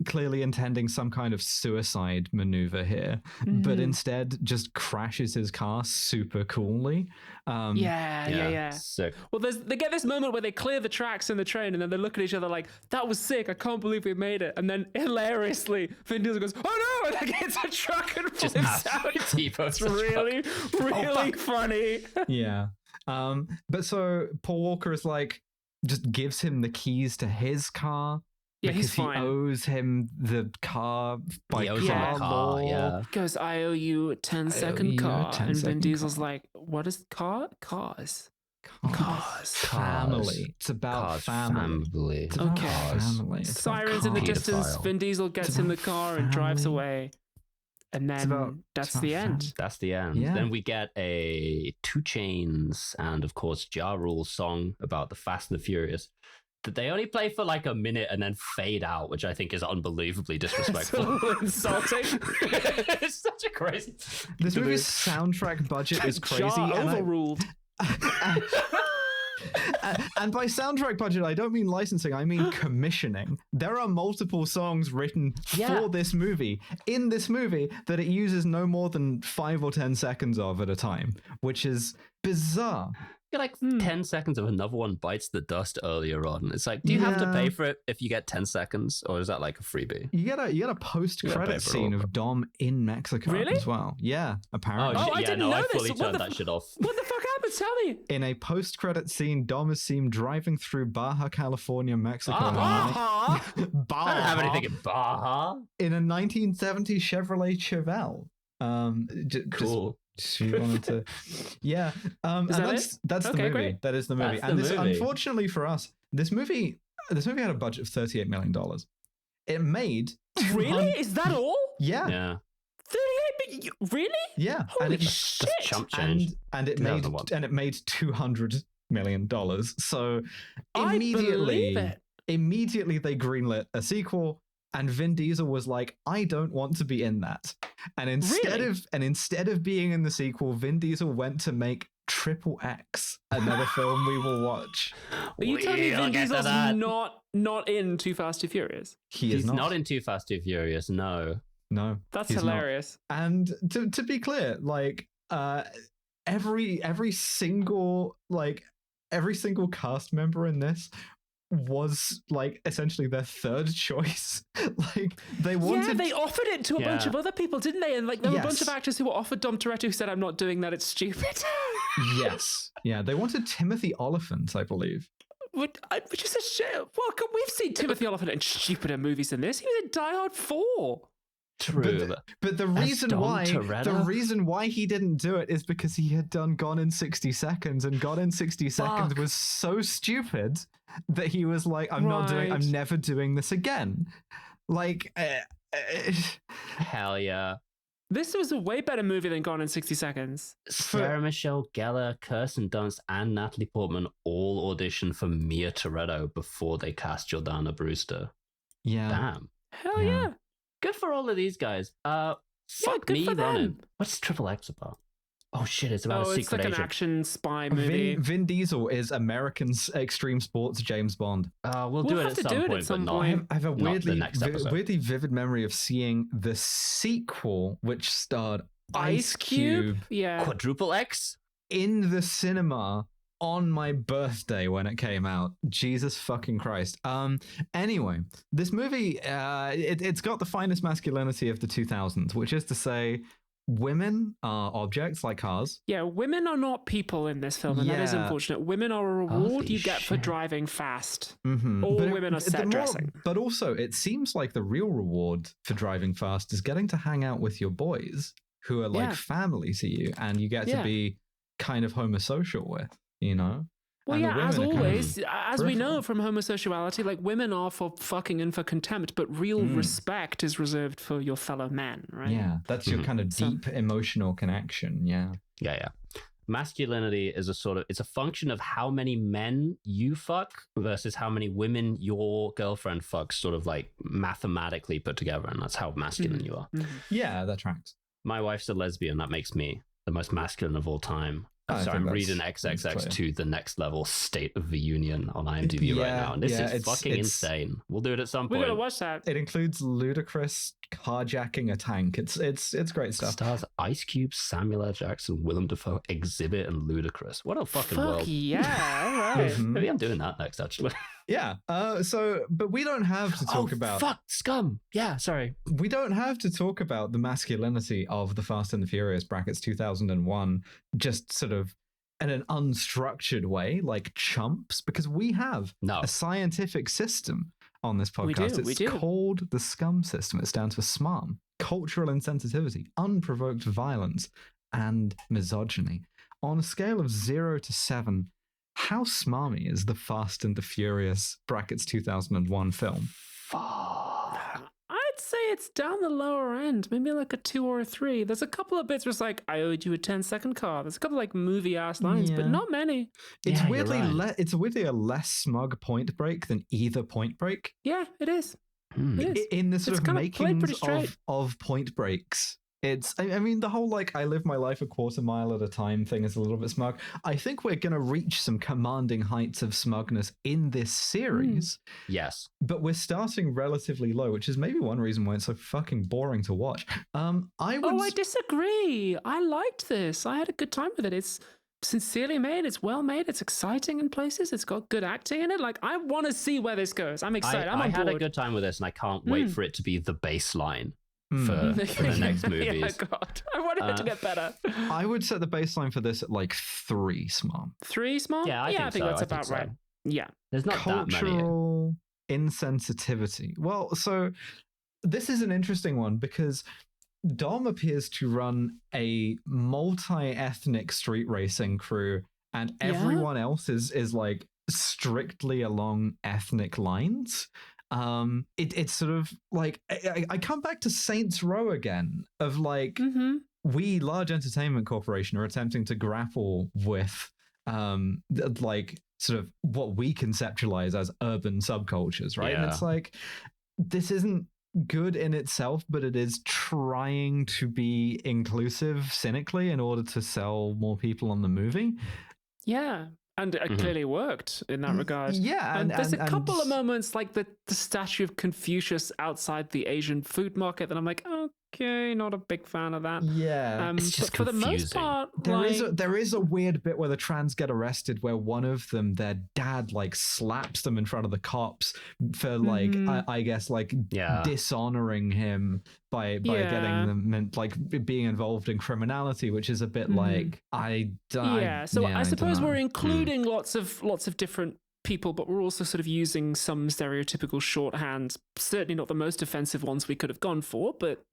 clearly intending some kind of suicide maneuver here, but instead just crashes his car super coolly. Sick. Well, they get this moment where they clear the tracks in the train, and then they look at each other like, that was sick. I can't believe we made it. And then hilariously, Vin Diesel goes, oh no, and like hits a truck and flips out. It's really funny. Yeah. But so Paul Walker is like, just gives him the keys to his car. Yeah, because he's fine. He owes him the car by car law. Yeah. Goes, I owe you a 10-second car. And Vin Diesel's like, what is car? Cars. Family. It's about family. It's about family. Sirens in the distance. Vin Diesel gets in the car and drives away. And then that's the end. That's the end. Yeah. Then we get a 2 Chainz and, of course, Ja Rule song about the Fast and the Furious that they only play for like a minute and then fade out, which I think is unbelievably disrespectful. So insulting. It's such a crazy... This movie's soundtrack budget is crazy. Ja overruled. And by soundtrack budget, I don't mean licensing, I mean commissioning. There are multiple songs written for this movie, in this movie, that it uses no more than 5 or 10 seconds of at a time, which is bizarre. You get like 10 seconds of another one bites the dust earlier on. It's like, do you have to pay for it if you get 10 seconds, or is that like a freebie? You get a post-credit scene of Dom in Mexico as well. Yeah, apparently. I didn't know I this. fully turned that shit off. What the fuck happened? Tell me. In a post-credit scene, Dom is seen driving through Baja California, Mexico. Baja? I don't have anything in Baja. In a 1970 Chevrolet Chevelle. Cool. She wanted to, that's the movie. Great. That is the movie. That's the movie. Unfortunately for us, this movie had a budget of $38 million. it made Really? Is that all? Yeah. Yeah. 38 really? Yeah. Holy and shit. That's chump change. And it made $200 million. So I believe it. immediately they greenlit a sequel, and Vin Diesel was like, I don't want to be in that. And instead of being in the sequel, Vin Diesel went to make Triple X, another film we will watch. Are you telling me Vin Diesel's not in Too Fast, Too Furious? He's not in Too Fast, Too Furious, no. No. That's hilarious. Not. And to be clear, like every single cast member in this was like essentially their third choice. Like they wanted. Yeah, they offered it to a bunch of other people, didn't they? And like there were a bunch of actors who were offered Dom Toretto who said, "I'm not doing that. It's stupid." Yes. Yeah, they wanted Timothy Olyphant, I believe. Which is a shit. Well, we've seen Timothy Olyphant in stupider movies than this. He was in Die Hard 4. True. But the reason why he didn't do it is because he had done Gone in 60 Seconds, and Gone in 60 Seconds was so stupid that he was like, I'm never doing this again. Like hell yeah. This was a way better movie than Gone in 60 Seconds. Sarah Michelle Gellar, Kirsten Dunst, and Natalie Portman all auditioned for Mia Toretto before they cast Jordana Brewster. Yeah. Damn. Hell yeah. Good for all of these guys. Fuck me running. What's Triple X about? Oh shit, it's about a secret agent. It's like an action spy movie. Vin Diesel is American extreme sports James Bond. We'll do it at some point, I have a weirdly vivid memory of seeing the sequel, which starred Ice Cube. Yeah. Quadruple X? In the cinema on my birthday when it came out. Jesus fucking Christ. Anyway, this movie, it's got the finest masculinity of the 2000s, which is to say, women are objects like cars. Yeah, women are not people in this film, and that is unfortunate. Women are a reward you get for driving fast. Mm-hmm. All women are set dressing. But also, it seems like the real reward for driving fast is getting to hang out with your boys who are like family to you, and you get to be kind of homosocial with, you know? Well, yeah, as always, as we know from homosexuality, like women are for fucking and for contempt, but real respect is reserved for your fellow men, right? Yeah, that's your kind of deep emotional connection. Yeah. Yeah. Masculinity is it's a function of how many men you fuck versus how many women your girlfriend fucks, sort of like mathematically put together, and that's how masculine you are. Yeah, that tracks. My wife's a lesbian. That makes me the most masculine of all time. Sorry, I'm reading XXX to the next level State of the Union on IMDb right now, and this is fucking insane. We'll do it at some point. We're gonna watch that. It includes Ludacris carjacking a tank. It's great stuff. Stars Ice Cube, Samuel L. Jackson, Willem Dafoe, Exhibit, and Ludacris. What a fucking world! Yeah, all right. Maybe I'm doing that next, actually. Yeah. But we don't have to talk about. Fuck, scum. Yeah, sorry. We don't have to talk about the masculinity of the Fast and the Furious brackets 2001, just sort of in an unstructured way, like chumps, because we have a scientific system on this podcast. We do. Called the SCUM system. It stands for SMARM: cultural insensitivity, unprovoked violence, and misogyny. On a scale of 0 to 7, how smarmy is the Fast and the Furious brackets 2001 film? I'd say it's down the lower end, maybe like a 2 or a 3. There's a couple of bits where it's like, I owed you a 10-second car. There's a couple of like movie-ass lines, but not many. It's weirdly it's weirdly a less smug Point Break than either Point Break. Yeah, it is. It is. In the sort of makings of Point Breaks. I mean, the whole like I live my life a quarter mile at a time thing is a little bit smug. I think we're going to reach some commanding heights of smugness in this series. Yes. But we're starting relatively low, which is maybe one reason why it's so fucking boring to watch. I disagree. I liked this. I had a good time with it. It's sincerely made. It's well made. It's exciting in places. It's got good acting in it. Like, I want to see where this goes. I'm excited. I had a good time with this, and I can't wait for it to be the baseline. For the next movies. Yeah, God. I wanted it to get better. I would set the baseline for this at like 3 small. 3 small? Yeah, I think that's about right. Yeah. There's not cultural insensitivity. Well, so this is an interesting one because Dom appears to run a multi-ethnic street racing crew, and everyone else is like strictly along ethnic lines. It's sort of like I come back to Saints Row again of like we large entertainment corporation are attempting to grapple with like sort of what we conceptualize as urban subcultures, right? And it's like, this isn't good in itself, but it is trying to be inclusive cynically in order to sell more people on the movie. Yeah. And it clearly worked in that regard. Yeah. And there's a couple of moments like the statue of Confucius outside the Asian food market that I'm like, okay, not a big fan of that. Yeah. It's just but for the most part, there is a weird bit where the trans get arrested where one of them, their dad, like slaps them in front of the cops for like, I guess like dishonoring him by getting them like being involved in criminality, which is a bit like I suppose we're including lots of different people, but we're also sort of using some stereotypical shorthand, certainly not the most offensive ones we could have gone for, but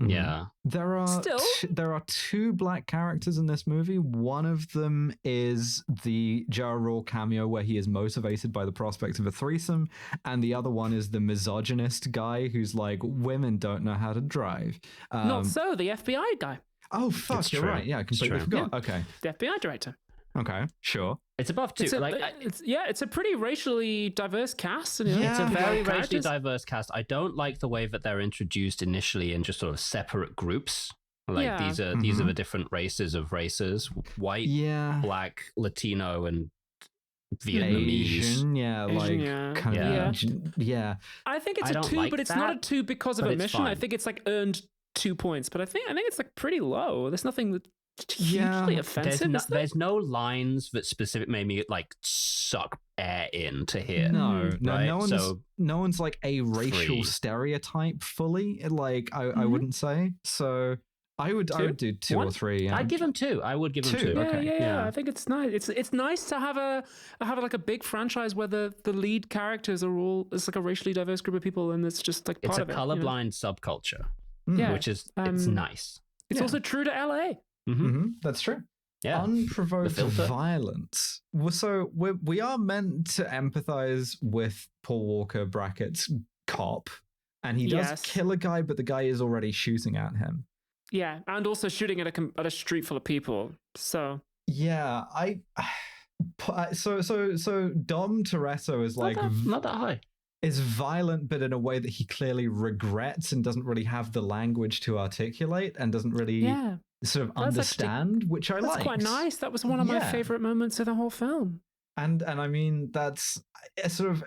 there are two black characters in this movie. One of them is the Ja Rule cameo where he is motivated by the prospect of a threesome, and the other one is the misogynist guy who's like, women don't know how to drive. Not so, the FBI guy. Oh fuck, you're right. Yeah, I completely forgot. Yeah. Okay. The FBI director. Okay, sure. It's above two. It's a pretty racially diverse cast. And, it's a very racially diverse cast. I don't like the way that they're introduced initially in just sort of separate groups. Like these are the different races of races: white, black, Latino, and Vietnamese. Asian, I think it's a 2, like but it's not a 2 because of omission. I think it's like earned 2 points, but I think it's like pretty low. There's nothing that hugely offensive. There's no lines that specific made me like suck air in to hear. No one's like a racial stereotype fully. Like I wouldn't say. So I would do 2 or 3. I'd give him 2. I would give him 2. Yeah. I think it's nice. It's nice to have like a big franchise where the lead characters are all, it's like a racially diverse group of people, and it's just like part of it. It's a colorblind subculture, which is it's nice. It's also true to LA. That's true. Yeah. Unprovoked violence. So we are meant to empathize with Paul Walker brackets cop, and he does kill a guy, but the guy is already shooting at him. Yeah, and also shooting at a street full of people. So yeah, so Dom Toretto is like not that high. Is violent, but in a way that he clearly regrets and doesn't really have the language to articulate and doesn't really sort of understand, which I like. That's quite nice. That was one of my favorite moments of the whole film. And I mean, that's sort of,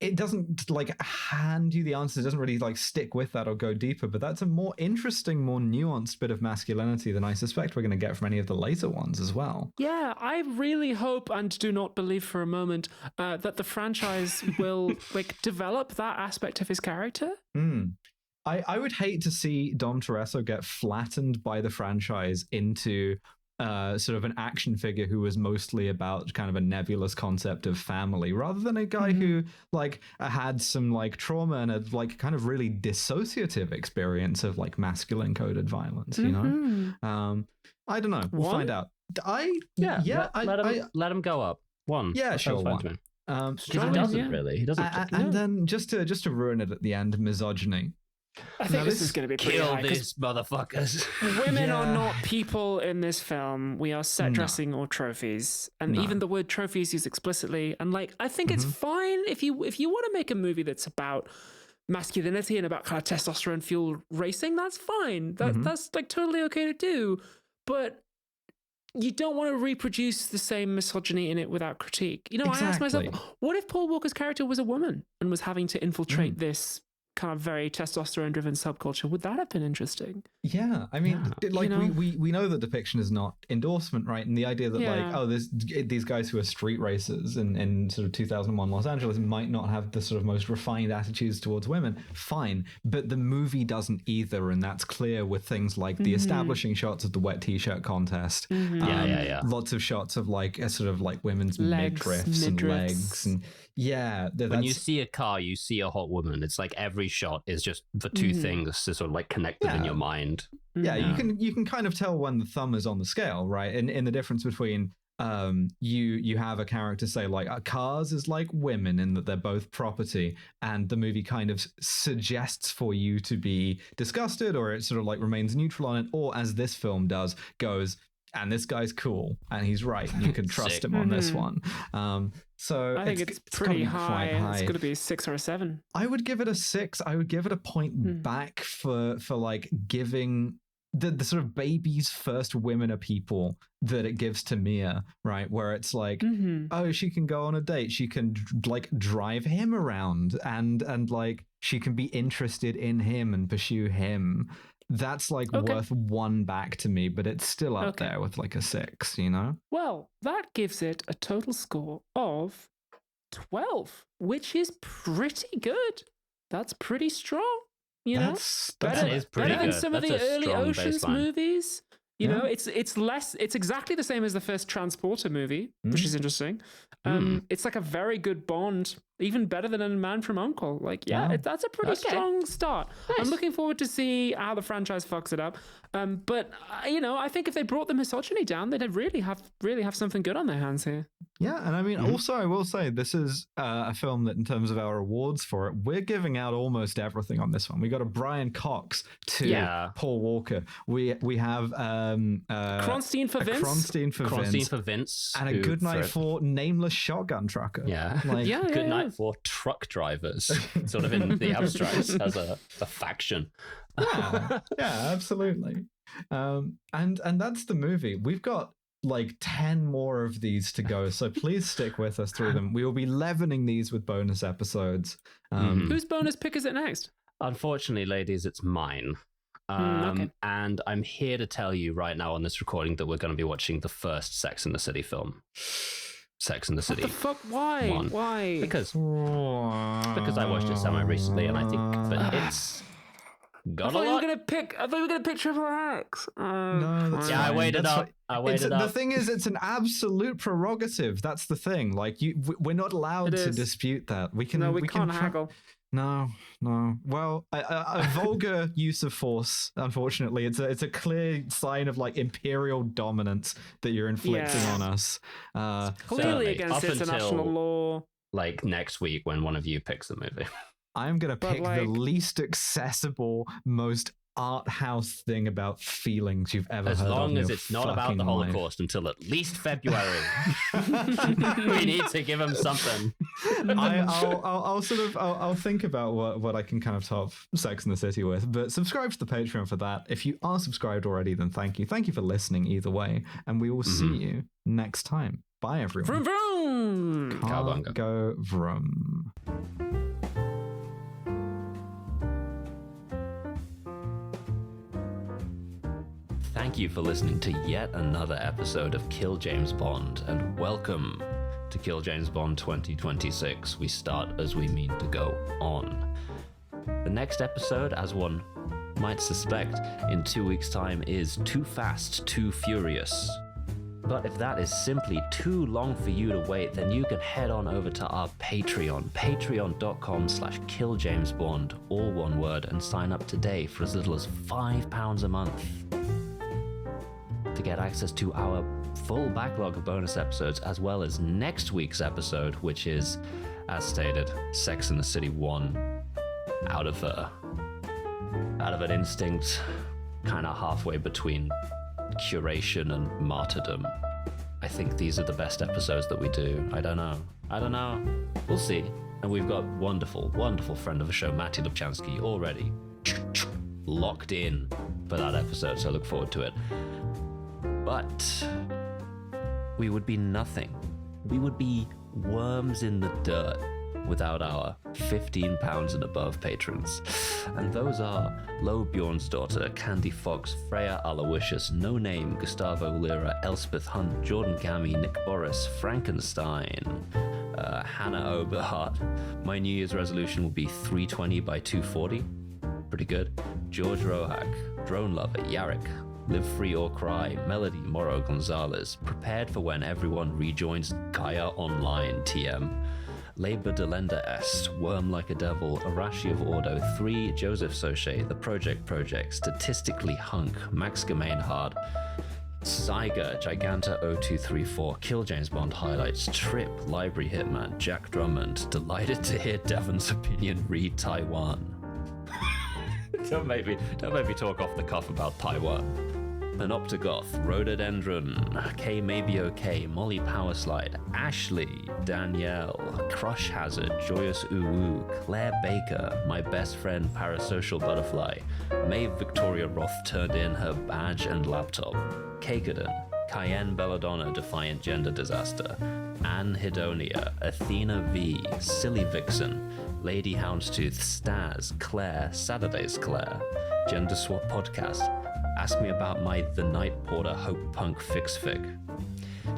it doesn't like hand you the answer. It doesn't really like stick with that or go deeper, but that's a more interesting, more nuanced bit of masculinity than I suspect we're going to get from any of the later ones as well. Yeah, I really hope and do not believe for a moment that the franchise will like develop that aspect of his character. I would hate to see Dom Toretto get flattened by the franchise into sort of an action figure who was mostly about kind of a nebulous concept of family, rather than a guy who like had some like trauma and a like kind of really dissociative experience of like masculine coded violence, you know? I don't know. We'll find out. Let him go up. 1. Yeah, sure. 1. He doesn't really. He doesn't. And then just to ruin it at the end, misogyny. I think this is going to be pretty high. Kill these motherfuckers. Women are not people in this film. We are set dressing or trophies, and even the word trophy is used explicitly. And like, I think it's fine if you want to make a movie that's about masculinity and about kind of testosterone fueled racing. That's fine. That's like totally okay to do, but you don't want to reproduce the same misogyny in it without critique. You know, I asked myself, what if Paul Walker's character was a woman and was having to infiltrate this kind of very testosterone-driven subculture? Would that have been interesting? Yeah, I mean, like we know the depiction is not endorsement, right? And the idea that like, these guys who are street racers in sort of 2001 Los Angeles might not have the sort of most refined attitudes towards women. Fine, but the movie doesn't either, and that's clear with things like the establishing shots of the wet t-shirt contest. Lots of shots of like a sort of like women's midriffs and legs and. Yeah, when you see a car, you see a hot woman. It's like every shot is just the two things to sort of like connect them in your mind. Yeah, you can kind of tell when the thumb is on the scale, right? In the difference between you have a character say like cars is like women in that they're both property, and the movie kind of suggests for you to be disgusted, or it sort of like remains neutral on it, or as this film does, goes, and this guy's cool and he's right, you can trust him on this one. So I think it's pretty high. It's going to be a 6 or a 7. I would give it a 6. I would give it a point back for like giving the sort of baby's first women are people that it gives to Mia, right? Where it's like, oh, she can go on a date, she can like drive him around, and like she can be interested in him and pursue him. That's like worth 1 back to me, but it's still up there with like a 6, you know? Well, that gives it a total score of 12, which is pretty good. That's pretty strong, you know? That is pretty better good. than some of the early Oceans movies. You know, it's exactly the same as the first Transporter movie, which is interesting. It's like a very good Bond, even better than A Man from U.N.C.L.E. Like, that's a pretty strong start. Nice. I'm looking forward to see how the franchise fucks it up. But you know, I think if they brought the misogyny down, they'd really have something good on their hands here. Yeah, and I mean, also I will say this is a film that, in terms of our awards for it, we're giving out almost everything on this one. We got a Brian Cox to Paul Walker. We have Kronstein for Vince. Kronstein for Vince, and a good night for Nameless Shotgun Trucker. Yeah, like, good night for truck drivers. Sort of in the abstract as a faction. Yeah, absolutely. And that's the movie. We've got like 10 more of these to go, so please stick with us through them. We will be leavening these with bonus episodes. Whose bonus pick is it next? Unfortunately, ladies, it's mine. And I'm here to tell you right now on this recording that we're going to be watching the first Sex and the City film. Sex and the City. What the fuck? Why? 1. Why? Because I watched it semi-recently, and I think that it's got a lot. I thought you were gonna pick Triple X. No, that's fine. I waited up. The thing is, it's an absolute prerogative. That's the thing. Like, we're not allowed to dispute that. We can't haggle. No. Well, a vulgar use of force, unfortunately, it's a clear sign of like imperial dominance that you're inflicting on us. Clearly against international law. Like next week when one of you picks the movie. I'm going to pick the least accessible, most art house thing about feelings you've ever heard of. As long as it's not about the Holocaust until at least February. We need to give him something. I'll think about what I can kind of top Sex and the City with, but subscribe to the Patreon for that. If you are subscribed already, then thank you. Thank you for listening either way, and we will see you next time. Bye, everyone. Vroom vroom! Can't go vroom. Thank you for listening to yet another episode of Kill James Bond, and welcome to Kill James Bond 2026. We start as we mean to go on. The next episode, as one might suspect, in 2 weeks' time is Too Fast, Too Furious. But if that is simply too long for you to wait, then you can head on over to our Patreon, patreon.com/killjamesbond, all one word, and sign up today for as little as £5 a month. To get access to our full backlog of bonus episodes, as well as next week's episode, which is, as stated, Sex and the City 1, out of an instinct kind of halfway between curation and martyrdom. I think these are the best episodes that we do. I don't know. We'll see. And we've got wonderful friend of the show, Matty Lubchansky, already locked in for that episode, so I look forward to it. But we would be nothing. We would be worms in the dirt without our £15 and above patrons. And those are Lo Bjornsdottir, Candy Fox, Freya Aloysius, No Name, Gustavo Lira, Elspeth Hunt, Jordan Gammy, Nick Boris, Frankenstein, Hannah Oberhart. My New Year's resolution will be 320 by 240. Pretty good. George Rohak, Drone Lover, Yarrick, Live Free or Cry, Melody Morrow Gonzalez, Prepared for When Everyone Rejoins Gaia Online TM, Labor Delenda Est, Worm Like a Devil, Arashi of Ordo 3, Joseph Soche, The Project, Statistically Hunk, Max Gemainhard, Saiga, Giganta0234, Kill James Bond highlights, Trip, Library Hitman, Jack Drummond, delighted to hear Devon's opinion, read Taiwan. Don't make me talk off the cuff about Taiwan. Panoptogoth, Rhododendron, K Maybe Okay, Molly Powerslide, Ashley, Danielle, Crush Hazard, Joyous Uwu, Claire Baker, My Best Friend Parasocial Butterfly, May Victoria Roth turned in her badge and laptop, Kakedan, Cayenne Belladonna, Defiant Gender Disaster, Anne Hidonia, Athena V, Silly Vixen, Lady Houndstooth, Staz, Claire, Saturday's Claire, Gender Swap Podcast, Ask Me About My The Night Porter Hope Punk Fix Fig,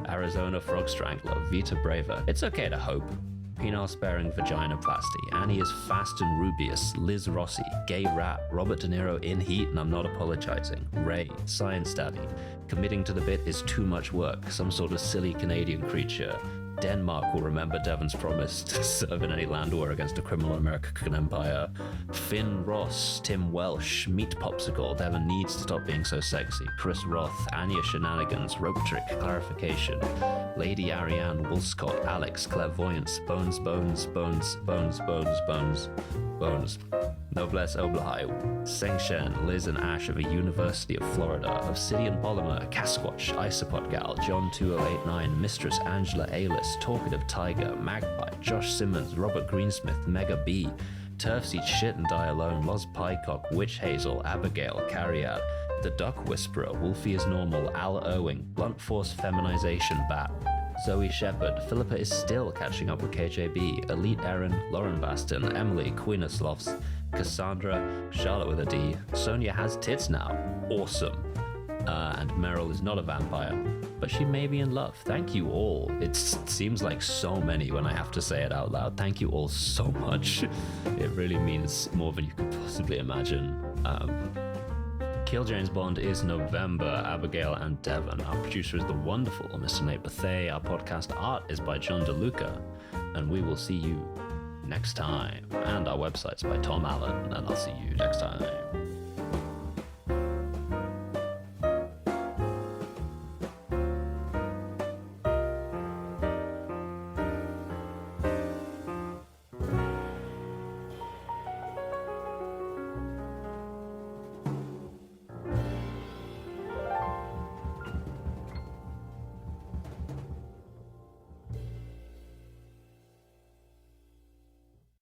Arizona Frog Strangler, Vita Braver, It's Okay to Hope, Penile Sparing Vaginoplasty, Annie is Fast and Rubious, Liz Rossi, Gay Rat, Robert De Niro in Heat and I'm Not Apologizing, Ray, Science Daddy, Committing to the Bit is Too Much Work, Some Sort of Silly Canadian Creature, Denmark will remember Devon's promise to serve in any land war against a criminal American empire. Finn Ross, Tim Welsh, Meat Popsicle, Devon needs to stop being so sexy. Chris Roth, Anya Shenanigans, Rope Trick, Clarification, Lady Ariane Woolscott, Alex, Clairvoyance, Bones, Noblesse Oblahai, Seng Shen, Liz and Ash of a University of Florida, Obsidian Polymer, Casquatch, Isopod Gal, John 2089, Mistress Angela Ailis, Talkative Tiger, Magpie, Josh Simmons, Robert Greensmith, Mega B, Turfs Eat Shit and Die Alone, Loz Pycock, Witch Hazel, Abigail, Carriad, The Duck Whisperer, Wolfie is Normal, Al Irwing, Blunt Force Feminization Bat, Zoe Shepherd, Philippa is still catching up with KJB, Elite Erin, Lauren Baston, Emily, Queen of Sloths, Cassandra, Charlotte with a D, Sonia has tits now, awesome, and Meryl is not a vampire, but she may be in love. Thank you all. It seems like so many when I have to say it out loud. Thank you all so much. It really means more than you could possibly imagine. Kill James Bond is November, Abigail and Devon. Our producer is the wonderful Mr. Nate Bethay. Our podcast art is by John DeLuca, and we will see you next time. And our website's by Tom Allen, and I'll see you next time.